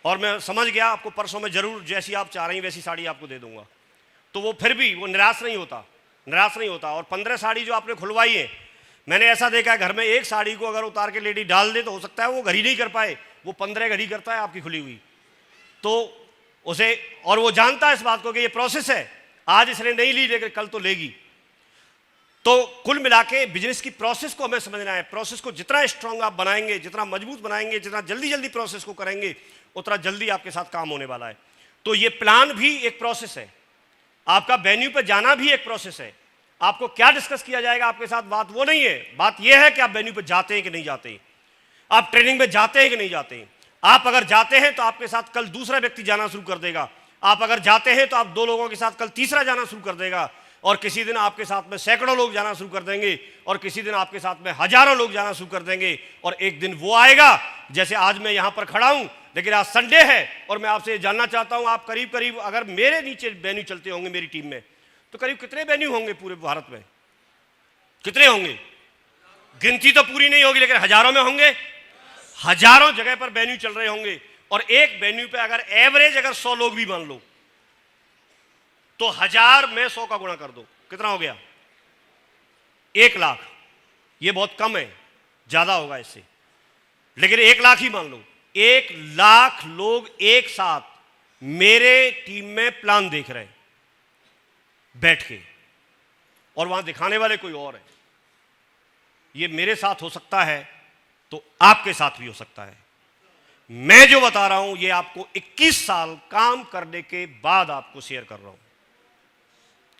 और मैं समझ गया आपको परसों में जरूर जैसी आप चाह रही वैसी साड़ी आपको दे दूंगा। तो वो फिर भी वो निराश नहीं होता। और 15 साड़ी जो आपने खुलवाई है, मैंने ऐसा देखा है घर में एक साड़ी को अगर उतार के लेडी डाल दे तो हो सकता है वो घड़ी नहीं कर पाए, वो 15 घड़ी करता है आपकी खुली हुई। तो उसे, और वो जानता है इस बात को कि ये प्रोसेस है, आज इसने नहीं ली लेकिन कल तो लेगी। तो कुल मिला के बिजनेस की प्रोसेस को हमें समझना है। प्रोसेस को जितना स्ट्रांग आप बनाएंगे, जितना मजबूत बनाएंगे, जितना जल्दी प्रोसेस को करेंगे, उतना जल्दी आपके साथ काम होने वाला है। तो ये प्लान भी एक प्रोसेस है, आपका वेन्यू पे जाना भी एक प्रोसेस है। आपको क्या डिस्कस किया जाएगा आपके साथ, बात वो नहीं है, बात यह है कि आप वेन्यू पे जाते हैं कि नहीं जाते हैं, आप ट्रेनिंग में जाते हैं कि नहीं जाते हैं। आप अगर जाते हैं तो आपके साथ कल दूसरा व्यक्ति जाना शुरू कर देगा, आप अगर जाते हैं तो आप 2 लोगों के साथ कल तीसरा जाना शुरू कर देगा, और किसी दिन आपके साथ में सैकड़ों लोग जाना शुरू कर देंगे, और किसी दिन आपके साथ में हजारों लोग जाना शुरू कर देंगे। और एक दिन वो आएगा, जैसे आज मैं यहां पर खड़ा हूं, लेकिन आज संडे है और मैं आपसे जानना चाहता हूं, आप करीब अगर मेरे नीचे वेन्यू चलते होंगे मेरी टीम में, तो करीब कितने वेन्यू होंगे पूरे भारत में? कितने होंगे? गिनती तो पूरी नहीं होगी, लेकिन हजारों में होंगे। हजारों जगह पर वेन्यू चल रहे होंगे, और एक वेन्यू पे अगर एवरेज अगर 100 लोग भी मान लो, तो 1000 में 100 का गुणा कर दो, कितना हो गया? 1 लाख। ये बहुत कम है, ज्यादा होगा इससे, लेकिन 1 लाख ही मान लो। 1 लाख लोग एक साथ मेरे टीम में प्लान देख रहे हैं बैठ के, और वहां दिखाने वाले कोई और है। ये मेरे साथ हो सकता है तो आपके साथ भी हो सकता है। मैं जो बता रहा हूं ये आपको 21 साल काम करने के बाद आपको शेयर कर रहा हूं।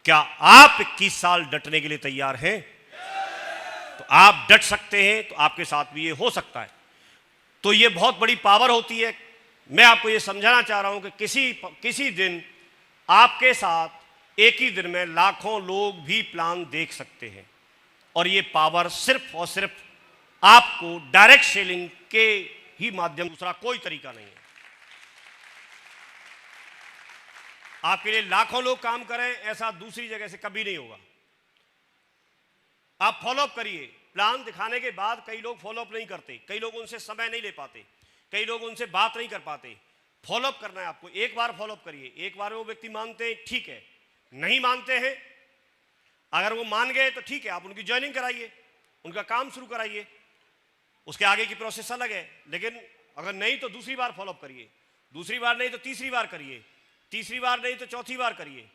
क्या आप 21 साल डटने के लिए तैयार हैं? तो आप डट सकते हैं, तो आपके साथ भी ये हो सकता है। तो ये बहुत बड़ी पावर होती है। मैं आपको ये समझाना चाह रहा हूं कि किसी दिन आपके साथ एक ही दिन में लाखों लोग भी प्लान देख सकते हैं, और ये पावर सिर्फ और सिर्फ आपको डायरेक्ट सेलिंग के ही माध्यम, दूसरा कोई तरीका नहीं है। आपके लिए लाखों लोग काम करें, ऐसा दूसरी जगह से कभी नहीं होगा। आप फॉलोअप करिए। प्लान दिखाने के बाद कई लोग फॉलोअप नहीं करते, कई लोग उनसे समय नहीं ले पाते, कई लोग उनसे बात नहीं कर पाते। फॉलोअप करना है आपको। एक बार फॉलोअप करिए, एक बार वो व्यक्ति मानते हैं, ठीक है, नहीं मानते हैं, अगर वो मान गए तो ठीक है, आप उनकी ज्वाइनिंग कराइए, उनका काम शुरू कराइए, उसके आगे की प्रोसेस अलग है। लेकिन अगर नहीं तो दूसरी बार फॉलोअप करिए, दूसरी बार नहीं तो तीसरी बार करिए, तीसरी बार नहीं तो चौथी बार करिए,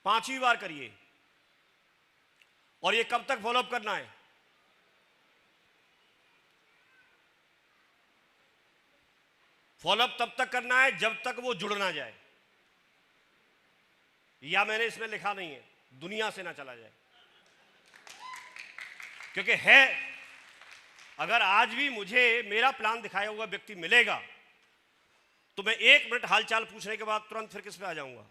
पांचवी बार करिए। और ये कब तक फॉलोअप करना है? फॉलोअप तब तक करना है जब तक वो जुड़ ना जाए, या मैंने इसमें लिखा नहीं है, दुनिया से ना चला जाए। क्योंकि है, अगर आज भी मुझे मेरा प्लान दिखाया हुआ व्यक्ति मिलेगा तो मैं 1 मिनट हालचाल पूछने के बाद तुरंत फिर किस पे आ जाऊंगा?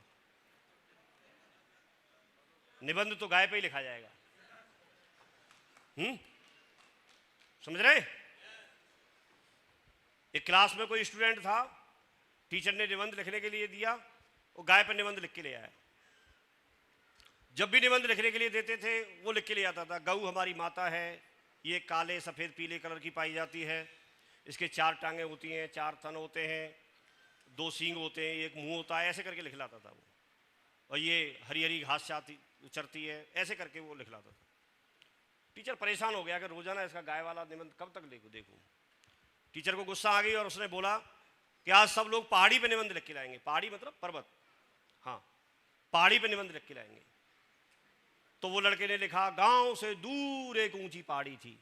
निबंध तो गाय पे ही लिखा जाएगा। समझ रहे? एक क्लास में कोई स्टूडेंट था, टीचर ने निबंध लिखने के लिए दिया, वो गाय पर निबंध लिख के ले आया। जब भी निबंध लिखने के लिए देते थे वो लिख के ले आता था, गऊ हमारी माता है, ये काले सफ़ेद पीले कलर की पाई जाती है, इसके 4 टांगें होती हैं, 4 थन होते हैं, 2 सींग होते हैं, एक मुंह होता है, ऐसे करके लिख लाता था वो। और ये हरी हरी घास चरती है, ऐसे करके वो लिख लाता था। टीचर परेशान हो गया कि रोजाना इसका गाय वाला निबंध कब तक देखूं। टीचर को गुस्सा आ गई और उसने बोला कि आज सब लोग पहाड़ी पे निबंध लिख के लाएंगे। पहाड़ी मतलब पर्वत, हाँ, पहाड़ी पे निबंध लिख के लाएंगे। तो वो लड़के ने लिखा, गांव से दूर एक ऊंची पहाड़ी थी,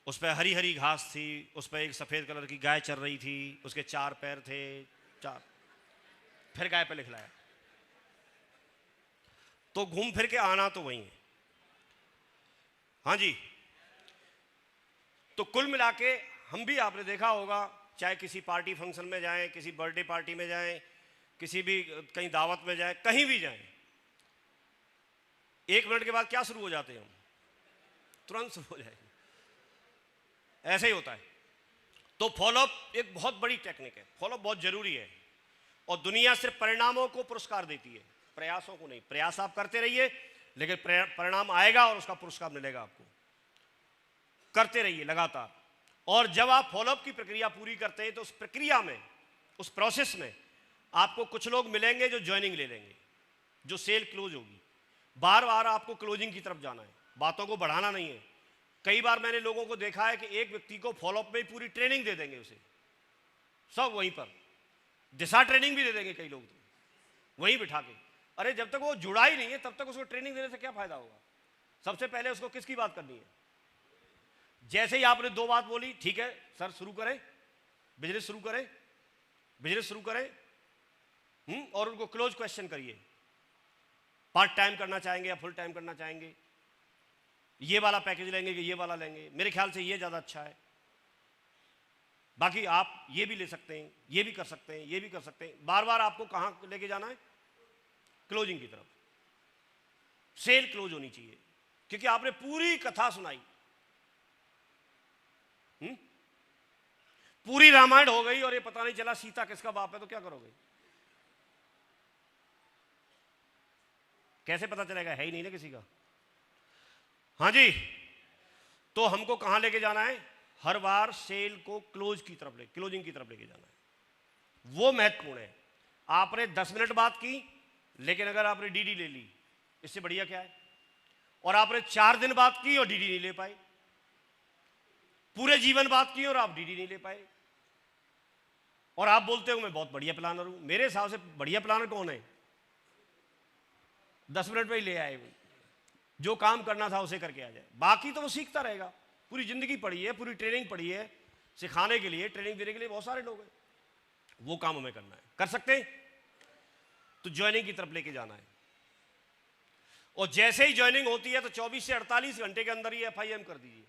उस पर हरी हरी घास थी, उस पर एक सफेद कलर की गाय चर रही थी, उसके 4 पैर थे, 4। फिर गाय पे लिख लाया। तो घूम फिर के आना तो वही है। हाँ जी। तो कुल मिला के हम भी, आपने देखा होगा, चाहे किसी पार्टी फंक्शन में जाएं, किसी बर्थडे पार्टी में जाएं, किसी भी कहीं दावत में जाएं, कहीं भी जाएं, 1 मिनट के बाद क्या शुरू हो जाते हैं हम? तुरंत शुरू हो जाएंगे। ऐसे ही होता है। तो फॉलोअप एक बहुत बड़ी टेक्निक है, फॉलोअप बहुत जरूरी है। और दुनिया सिर्फ परिणामों को पुरस्कार देती है, प्रयासों को नहीं। प्रयास आप करते रहिए, लेकिन परिणाम आएगा और उसका पुरस्कार मिलेगा आपको। करते रहिए लगातार। और जब आप फॉलोअप की प्रक्रिया पूरी करते हैं तो उस प्रक्रिया में, उस प्रोसेस में आपको कुछ लोग मिलेंगे जो ज्वाइनिंग ले लेंगे, जो सेल क्लोज होगी। बार बार आपको क्लोजिंग की तरफ जाना है, बातों को बढ़ाना नहीं है। कई बार मैंने लोगों को देखा है कि एक व्यक्ति को फॉलोअप में पूरी ट्रेनिंग दे देंगे, उसे सब वहीं पर दिशा ट्रेनिंग भी दे देंगे कई लोग, तो वहीं बिठा के। अरे जब तक वो जुड़ा ही नहीं है तब तक उसको ट्रेनिंग देने से क्या फायदा होगा? सबसे पहले उसको किसकी बात करनी है? जैसे ही आपने 2 बात बोली, ठीक है सर शुरू करें, बिजनेस शुरू करें, बिजनेस शुरू करें, और उनको क्लोज क्वेश्चन करिए, पार्ट टाइम करना चाहेंगे या फुल टाइम करना चाहेंगे, ये वाला पैकेज लेंगे कि ये वाला लेंगे, मेरे ख्याल से ये ज़्यादा अच्छा है, बाकी आप ये भी ले सकते हैं, ये भी कर सकते हैं, ये भी कर सकते हैं। बार बार आपको कहाँ लेके जाना है? क्लोजिंग की तरफ। सेल क्लोज होनी चाहिए, क्योंकि आपने पूरी कथा सुनाई, पूरी रामायण हो गई और ये पता नहीं चला सीता किसका बाप है, तो क्या करोगे? कैसे पता चलेगा? है ही नहीं ना किसी का। हाँ जी। तो हमको कहां लेके जाना है? हर बार सेल को क्लोजिंग की तरफ लेके जाना है। वो महत्वपूर्ण है। आपने 10 मिनट बात की, लेकिन अगर आपने डीडी ले ली, इससे बढ़िया क्या है? और आपने 4 दिन बात की और डीडी नहीं ले पाए, पूरे जीवन बात की और आप डीडी नहीं ले पाए, और आप बोलते हो मैं बहुत बढ़िया प्लानर हूं। मेरे हिसाब से बढ़िया प्लानर कौन है? 10 मिनट में ही ले आए, जो काम करना था उसे करके आ जाए। बाकी तो वो सीखता रहेगा। पूरी जिंदगी पड़ी है, पूरी ट्रेनिंग पड़ी है, सिखाने के लिए, ट्रेनिंग देने के लिए बहुत सारे लोग हैं। वो काम हमें करना है। कर सकते हैं? तो ज्वाइनिंग की तरफ लेके जाना है। और जैसे ही ज्वाइनिंग होती है तो 24 से 48 घंटे के अंदर ही एफआईएम कर दीजिए।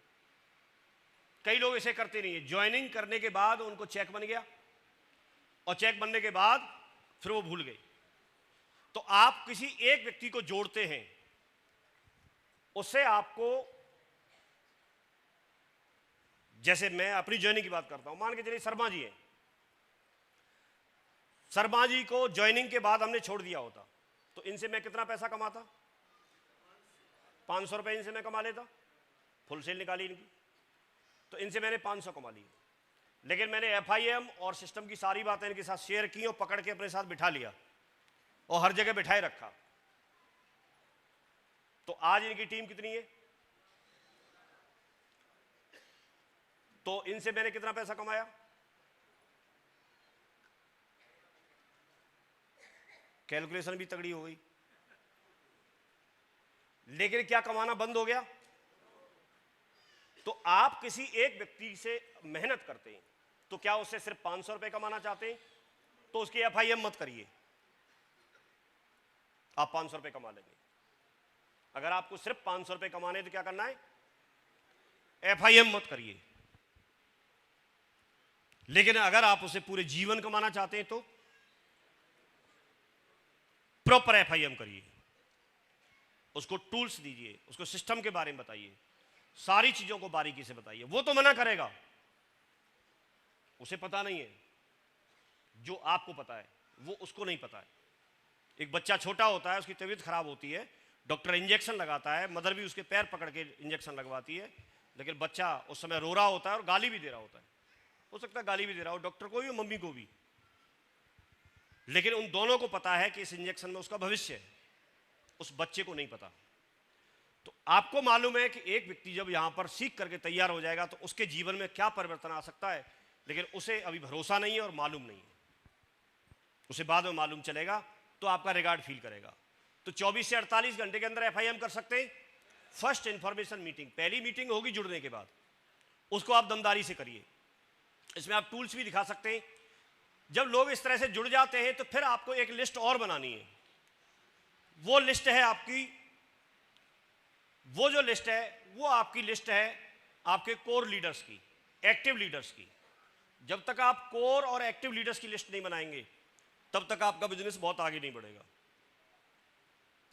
कई लोग इसे करते नहीं है, ज्वाइनिंग करने के बाद उनको चेक बन गया और चेक बनने के बाद फिर वो भूल गए। तो आप किसी एक व्यक्ति को जोड़ते हैं, उससे आपको, जैसे मैं अपनी ज्वाइनिंग की बात करता हूं, मान के चलिए शर्मा जी हैं, शर्मा जी को ज्वाइनिंग के बाद हमने छोड़ दिया होता तो इनसे मैं कितना पैसा कमाता? 500 रुपए इनसे मैं कमा लेता, फुल सेल निकाली इनकी, तो इनसे मैंने 500 कमा लिए। लेकिन मैंने एफआईएम और सिस्टम की सारी बातें इनके साथ शेयर की और पकड़ के अपने साथ बिठा लिया और हर जगह बिठाए रखा। तो आज इनकी टीम कितनी है? तो इनसे मैंने कितना पैसा कमाया? कैलकुलेशन भी तगड़ी हो गई, लेकिन क्या कमाना बंद हो गया? तो आप किसी एक व्यक्ति से मेहनत करते हैं तो क्या उससे सिर्फ 500 रुपए कमाना चाहते हैं तो उसकी एफआईएम मत करिए, आप 500 रुपए कमा लेंगे। अगर आपको सिर्फ 500 रुपए कमाने तो क्या करना है? एफआईएम मत करिए। लेकिन अगर आप उसे पूरे जीवन कमाना चाहते हैं तो प्रॉपर एफआईएम करिए, उसको टूल्स दीजिए, उसको सिस्टम के बारे में बताइए, सारी चीजों को बारीकी से बताइए। वो तो मना करेगा, उसे पता नहीं है, जो आपको पता है वो उसको नहीं पता है। एक बच्चा छोटा होता है, उसकी तबीयत खराब होती है, डॉक्टर इंजेक्शन लगाता है, मदर भी उसके पैर पकड़ के इंजेक्शन लगवाती है, लेकिन बच्चा उस समय रो रहा होता है और गाली भी दे रहा होता है, हो सकता है गाली भी दे रहा हो डॉक्टर को भी और मम्मी को भी, लेकिन उन दोनों को पता है कि इस इंजेक्शन में उसका भविष्य है, उस बच्चे को नहीं पता। तो आपको मालूम है कि एक व्यक्ति जब यहां पर सीख करके तैयार हो जाएगा तो उसके जीवन में क्या परिवर्तन आ सकता है, लेकिन उसे अभी भरोसा नहीं है और मालूम नहीं है, उसे बाद में मालूम चलेगा तो आपका रिगार्ड फील करेगा। तो 24 से 48 घंटे के अंदर एफआईएम कर सकते हैं। फर्स्ट इंफॉर्मेशन मीटिंग, पहली मीटिंग होगी जुड़ने के बाद, उसको आप दमदारी से करिए। इसमें आप टूल्स भी दिखा सकते हैं। जब लोग इस तरह से जुड़ जाते हैं तो फिर आपको एक लिस्ट और बनानी है। वो लिस्ट है आपकी, वो जो लिस्ट है वो आपकी लिस्ट है आपके कोर लीडर्स की, एक्टिव लीडर्स की। जब तक आप कोर और एक्टिव लीडर्स की लिस्ट नहीं बनाएंगे तब तक आपका बिजनेस बहुत आगे नहीं बढ़ेगा।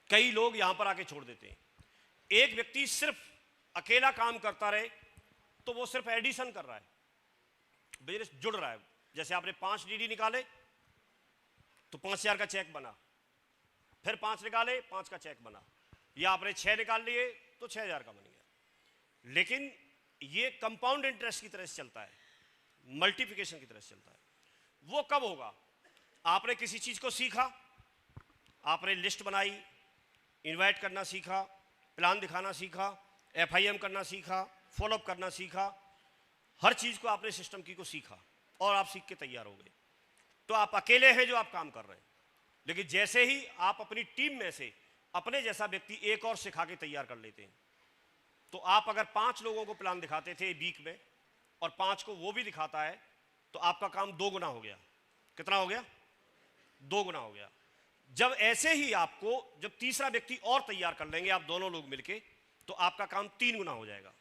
कई लोग यहां पर आके छोड़ देते हैं। एक व्यक्ति सिर्फ अकेला काम करता रहे तो वो सिर्फ एडिशन कर रहा है, बिजनेस जुड़ रहा है। जैसे आपने 5 डीडी निकाले तो 5000 का चेक बना, फिर 5 निकाले 5 का चेक बना, या आपने 6 निकाल लिए तो 6000 का बन गया। लेकिन ये कंपाउंड इंटरेस्ट की तरह से चलता है, मल्टीप्लिकेशन की तरह से चलता है। वो कब होगा? आपने किसी चीज को सीखा, आपने लिस्ट बनाई, इनवाइट करना सीखा, प्लान दिखाना सीखा, एफआईएम करना सीखा, फॉलोअप करना सीखा, हर चीज को आपने सिस्टम की को सीखा और आप सीख के तैयार हो गए। तो आप अकेले हैं जो आप काम कर रहे हैं, लेकिन जैसे ही आप अपनी टीम में से अपने जैसा व्यक्ति एक और सिखा के तैयार कर लेते हैं, तो आप अगर 5 लोगों को प्लान दिखाते थे वीक में और 5 को वो भी दिखाता है तो आपका काम 2 गुना हो गया। कितना हो गया? 2 गुना हो गया। जब ऐसे ही आपको जब तीसरा व्यक्ति और तैयार कर लेंगे आप दोनों लोग मिलके, तो आपका काम 3 गुना हो जाएगा।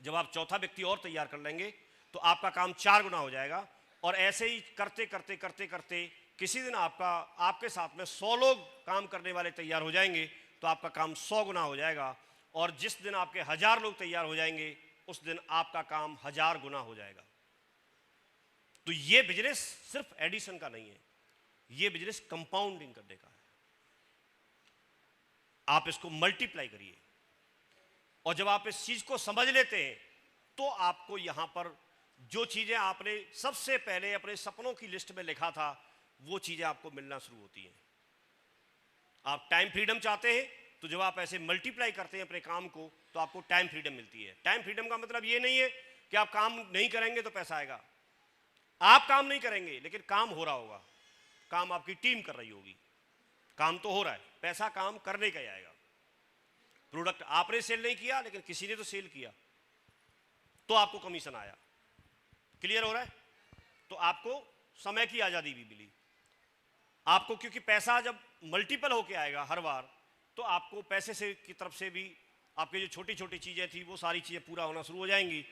जब आप चौथा व्यक्ति और तैयार कर लेंगे तो आपका काम 4 गुना हो जाएगा। और ऐसे ही करते करते करते करते किसी दिन आपके साथ में 100 लोग काम करने वाले तैयार हो जाएंगे तो आपका काम 100 गुना हो जाएगा। और जिस दिन आपके 1000 लोग तैयार हो जाएंगे उस दिन आपका काम 1000 गुना हो जाएगा। तो ये बिजनेस सिर्फ एडिशन का नहीं है, ये बिजनेस कंपाउंडिंग करने का है। आप इसको मल्टीप्लाई करिए, और जब आप इस चीज को समझ लेते हैं तो आपको यहां पर जो चीजें आपने सबसे पहले अपने सपनों की लिस्ट में लिखा था वो चीजें आपको मिलना शुरू होती हैं। आप टाइम फ्रीडम चाहते हैं तो जब आप ऐसे मल्टीप्लाई करते हैं अपने काम को तो आपको टाइम फ्रीडम मिलती है। टाइम फ्रीडम का मतलब ये नहीं है कि आप काम नहीं करेंगे तो पैसा आएगा। आप काम नहीं करेंगे लेकिन काम हो रहा होगा, काम आपकी टीम कर रही होगी, काम तो हो रहा है, पैसा काम करने का ही आएगा। प्रोडक्ट आपने सेल नहीं किया लेकिन किसी ने तो सेल किया तो आपको कमीशन आया। क्लियर हो रहा है? तो आपको समय की आजादी भी मिली आपको, क्योंकि पैसा जब मल्टीपल होके आएगा हर बार तो आपको पैसे से की तरफ से भी आपकी जो छोटी छोटी चीज़ें थी वो सारी चीज़ें पूरा होना शुरू हो जाएंगी।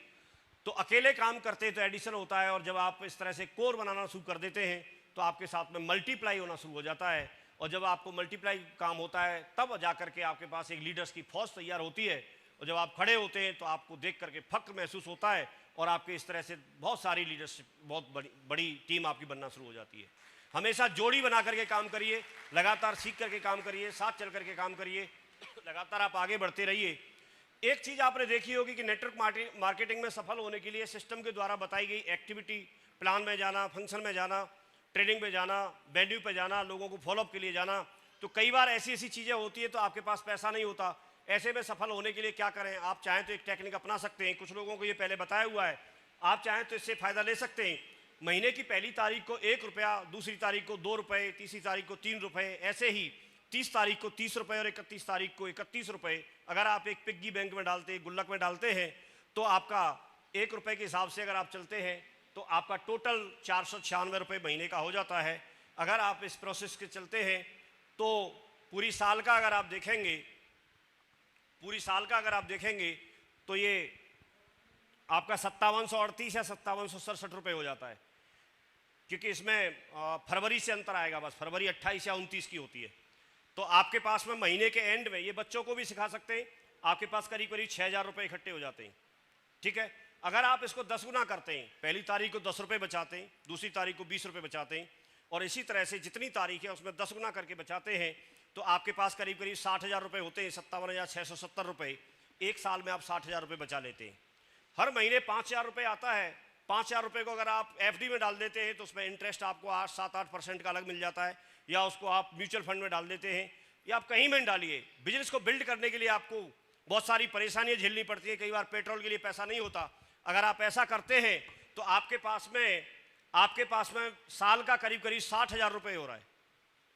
तो अकेले काम करते तो एडिशन होता है, और जब आप इस तरह से कोर बनाना शुरू कर देते हैं तो आपके साथ में मल्टीप्लाई होना शुरू हो जाता है। और जब आपको मल्टीप्लाई काम होता है तब जा करके आपके पास एक लीडर्स की फौज तैयार होती है, और जब आप खड़े होते हैं तो आपको देख करके फक्र महसूस होता है, और आपके इस तरह से बहुत सारी लीडरशिप, बहुत बड़ी टीम आपकी बनना शुरू हो जाती है। हमेशा जोड़ी बना करके काम करिए, लगातार सीख करके काम करिए, साथ चल करके काम करिए, लगातार आप आगे बढ़ते रहिए। एक चीज़ आपने देखी होगी कि नेटवर्क मार्केटिंग में सफल होने के लिए सिस्टम के द्वारा बताई गई एक्टिविटी प्लान में जाना, फंक्शन में जाना, ट्रेनिंग में जाना, वेन्यू पे जाना, लोगों को फॉलोअप के लिए जाना, तो कई बार ऐसी ऐसी चीज़ें होती है तो आपके पास पैसा नहीं होता। ऐसे में सफल होने के लिए क्या करें? आप चाहें तो एक टेक्निक अपना सकते हैं, कुछ लोगों को ये पहले बताया हुआ है, आप चाहें तो इससे फ़ायदा ले सकते हैं। महीने की पहली तारीख को 1 रुपया, दूसरी तारीख को 2 रुपये, तीसरी तारीख को 3 रुपये, ऐसे ही 30 तारीख को 30 रुपये और 31 तारीख को 31 रुपये अगर आप एक पिग्गी बैंक में डालते हैं, गुल्लक में डालते हैं, तो आपका 1 रुपये के हिसाब से अगर आप चलते हैं तो आपका टोटल 496 रुपये महीने का हो जाता है। अगर आप इस प्रोसेस के चलते हैं तो पूरी साल का अगर आप देखेंगे तो ये आपका 5738 या 5767 रुपये हो जाता है, क्योंकि इसमें फरवरी से अंतर आएगा, बस फरवरी 28 या 29 की होती है। तो आपके पास में महीने के एंड में, ये बच्चों को भी सिखा सकते हैं, आपके पास करीब करीब 6000 रुपये इकट्ठे हो जाते हैं। ठीक है, अगर आप इसको 10 गुना करते हैं, पहली तारीख को 10 रुपये बचाते हैं, दूसरी तारीख को 20 रुपये बचाते हैं, और इसी तरह से जितनी तारीख है उसमें 10 गुना करके बचाते हैं, तो आपके पास करीब करीब 60,000 रुपये होते हैं, 57,670 रुपये। एक साल में आप 60,000 रुपये बचा लेते हैं। हर महीने 5,000 रुपये आता है। 5,000 रुपये को अगर आप FD में डाल देते हैं तो उसमें इंटरेस्ट आपको 7-8% का अलग मिल जाता है, या उसको आप म्यूचुअल फंड में डाल देते हैं, या आप कहीं में डालिए। बिजनेस को बिल्ड करने के लिए आपको बहुत सारी परेशानियां झेलनी पड़ती है, कई बार पेट्रोल के लिए पैसा नहीं होता। अगर आप ऐसा करते हैं तो आपके पास में साल का करीब करीब 60,000 रुपये हो रहा है,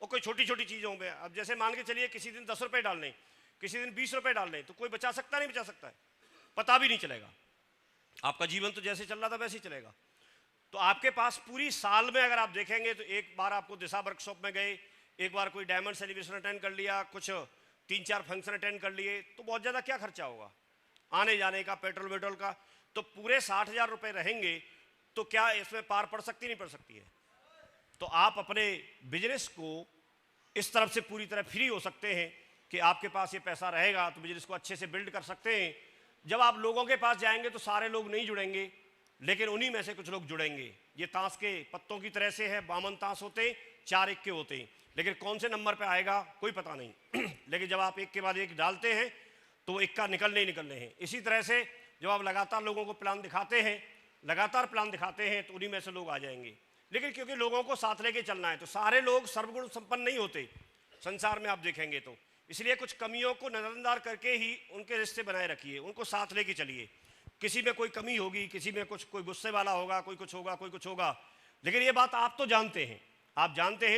और कोई छोटी छोटी चीज़ों में। अब जैसे मान के चलिए किसी दिन 10 रुपये डालने, किसी दिन 20 रुपये डालने, तो कोई बचा सकता नहीं बचा सकता है, पता भी नहीं चलेगा। आपका जीवन तो जैसे चल रहा था वैसे ही चलेगा। तो आपके पास पूरी साल में अगर आप देखेंगे तो एक बार आपको दिशा वर्कशॉप में गए, एक बार कोई डायमंड सेलिब्रेशन अटेंड कर लिया, कुछ 3-4 फंक्शन अटेंड कर लिए, तो बहुत ज़्यादा क्या खर्चा होगा आने जाने का, पेट्रोल वेट्रोल का। तो पूरे 60,000 रुपये रहेंगे तो क्या इसमें पार पड़ सकती नहीं पड़ सकती है? तो आप अपने बिजनेस को इस तरफ से पूरी तरह फ्री हो सकते हैं कि आपके पास ये पैसा रहेगा तो बिजनेस को अच्छे से बिल्ड कर सकते हैं। जब आप लोगों के पास जाएंगे तो सारे लोग नहीं जुड़ेंगे, लेकिन उन्हीं में से कुछ लोग जुड़ेंगे। ये ताश के पत्तों की तरह से है, 52 ताश होते हैं, 4 इक्के होते हैं, लेकिन कौन से नंबर पे आएगा कोई पता नहीं। लेकिन जब आप एक के बाद एक डालते हैं तो इक्का निकलने हैं। इसी तरह से जब आप लगातार लोगों को प्लान दिखाते हैं तो उन्हीं में से लोग आ जाएंगे। लेकिन क्योंकि लोगों को साथ लेके चलना है, तो सारे लोग सर्वगुण संपन्न नहीं होते संसार में, आप देखेंगे तो। इसलिए कुछ कमियों को नजरअंदाज करके ही उनके रिश्ते बनाए रखिए, उनको साथ लेके चलिए। किसी में कोई कमी होगी, किसी में कोई गुस्से वाला होगा, कोई कुछ होगा, लेकिन ये बात आप तो जानते हैं,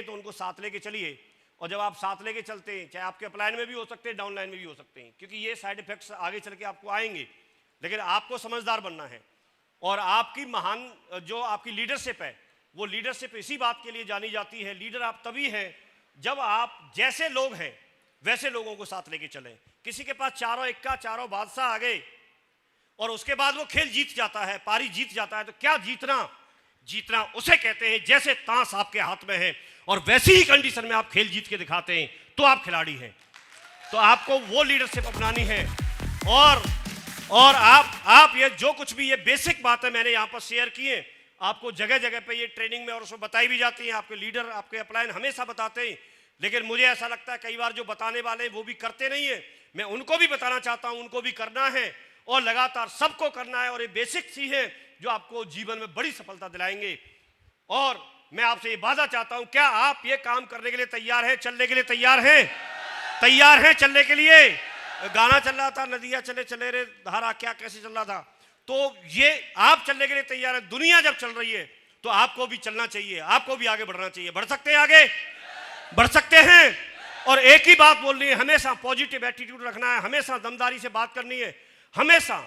तो उनको साथ लेके चलिए। और जब आप साथ लेके चलते हैं, चाहे आपके अपलाइन में भी हो सकते हैं, डाउनलाइन में भी हो सकते हैं, क्योंकि ये साइड इफेक्ट्स आगे चल के आपको आएंगे। लेकिन आपको समझदार बनना है, और आपकी महान जो आपकी लीडरशिप है, वो लीडरशिप इसी बात के लिए जानी जाती है। लीडर आप तभी हैं जब आप जैसे लोग हैं वैसे लोगों को साथ लेके चलें। किसी के पास चारों इक्का, चारों बादशाह आ गए और उसके बाद वो खेल जीत जाता है, पारी जीत जाता है, तो क्या जीतना उसे कहते हैं जैसे ताश आपके हाथ में है और वैसी ही कंडीशन में आप खेल जीत के दिखाते हैं तो आप खिलाड़ी हैं। तो आपको वो लीडरशिप अपनानी है। और आप ये जो कुछ भी ये बेसिक बातें मैंने यहाँ पर शेयर की हैं, आपको जगह जगह पे ये ट्रेनिंग में और उसमें बताई भी जाती हैं। आपके लीडर, आपके अपलाइन हमेशा बताते हैं, लेकिन मुझे ऐसा लगता है कई बार जो बताने वाले वो भी करते नहीं है। मैं उनको भी बताना चाहता हूँ, उनको भी करना है और लगातार सबको करना है। और ये बेसिक सी है जो आपको जीवन में बड़ी सफलता दिलाएंगे। और मैं आपसे ये वादा चाहता हूँ, क्या आप ये काम करने के लिए तैयार हैं, चलने के लिए तैयार हैं चलने के लिए? गाना चल रहा था, नदियाँ चले चले रे धारा, क्या कैसे चल रहा था। तो ये आप चलने के लिए तैयार है। दुनिया जब चल रही है तो आपको भी चलना चाहिए, आपको भी आगे बढ़ना चाहिए। बढ़ सकते हैं, आगे बढ़ सकते हैं। और एक ही बात बोलनी है, हमेशा पॉजिटिव एटीट्यूड रखना है, हमेशा दमदारी से बात करनी है, हमेशा।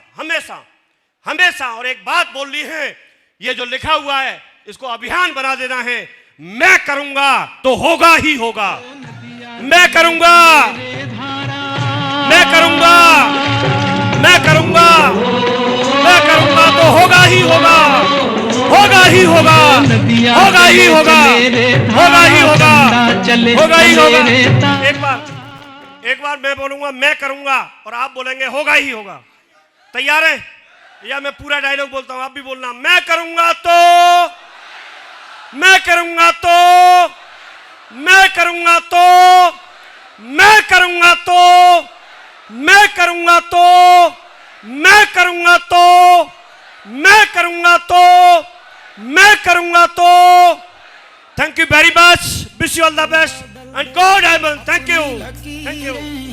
और एक बात बोलनी है, ये जो लिखा हुआ है इसको अभियान बना देना है। मैं करूंगा तो होगा ही होगा, मैं करूंगा मैं करूंगा, मैं करूंगा, मैं करूंगा तो होगा ही होगा, होगा ही होगा, होगा ही होगा, होगा ही होगा, होगा ही होगा। एक बार मैं बोलूंगा मैं करूंगा और आप बोलेंगे होगा ही होगा। तैयार हैं? या मैं पूरा डायलॉग बोलता हूं, आप भी बोलना। मैं करूंगा तो, मैं करूंगा तो, मैं करूंगा तो, मैं करूंगा तो, मैं करूंगा तो, मैं करूंगा तो, मैं करूंगा तो, मैं करूंगा तो। Thank you very much, wish you all the best and God help. Thank you, thank you.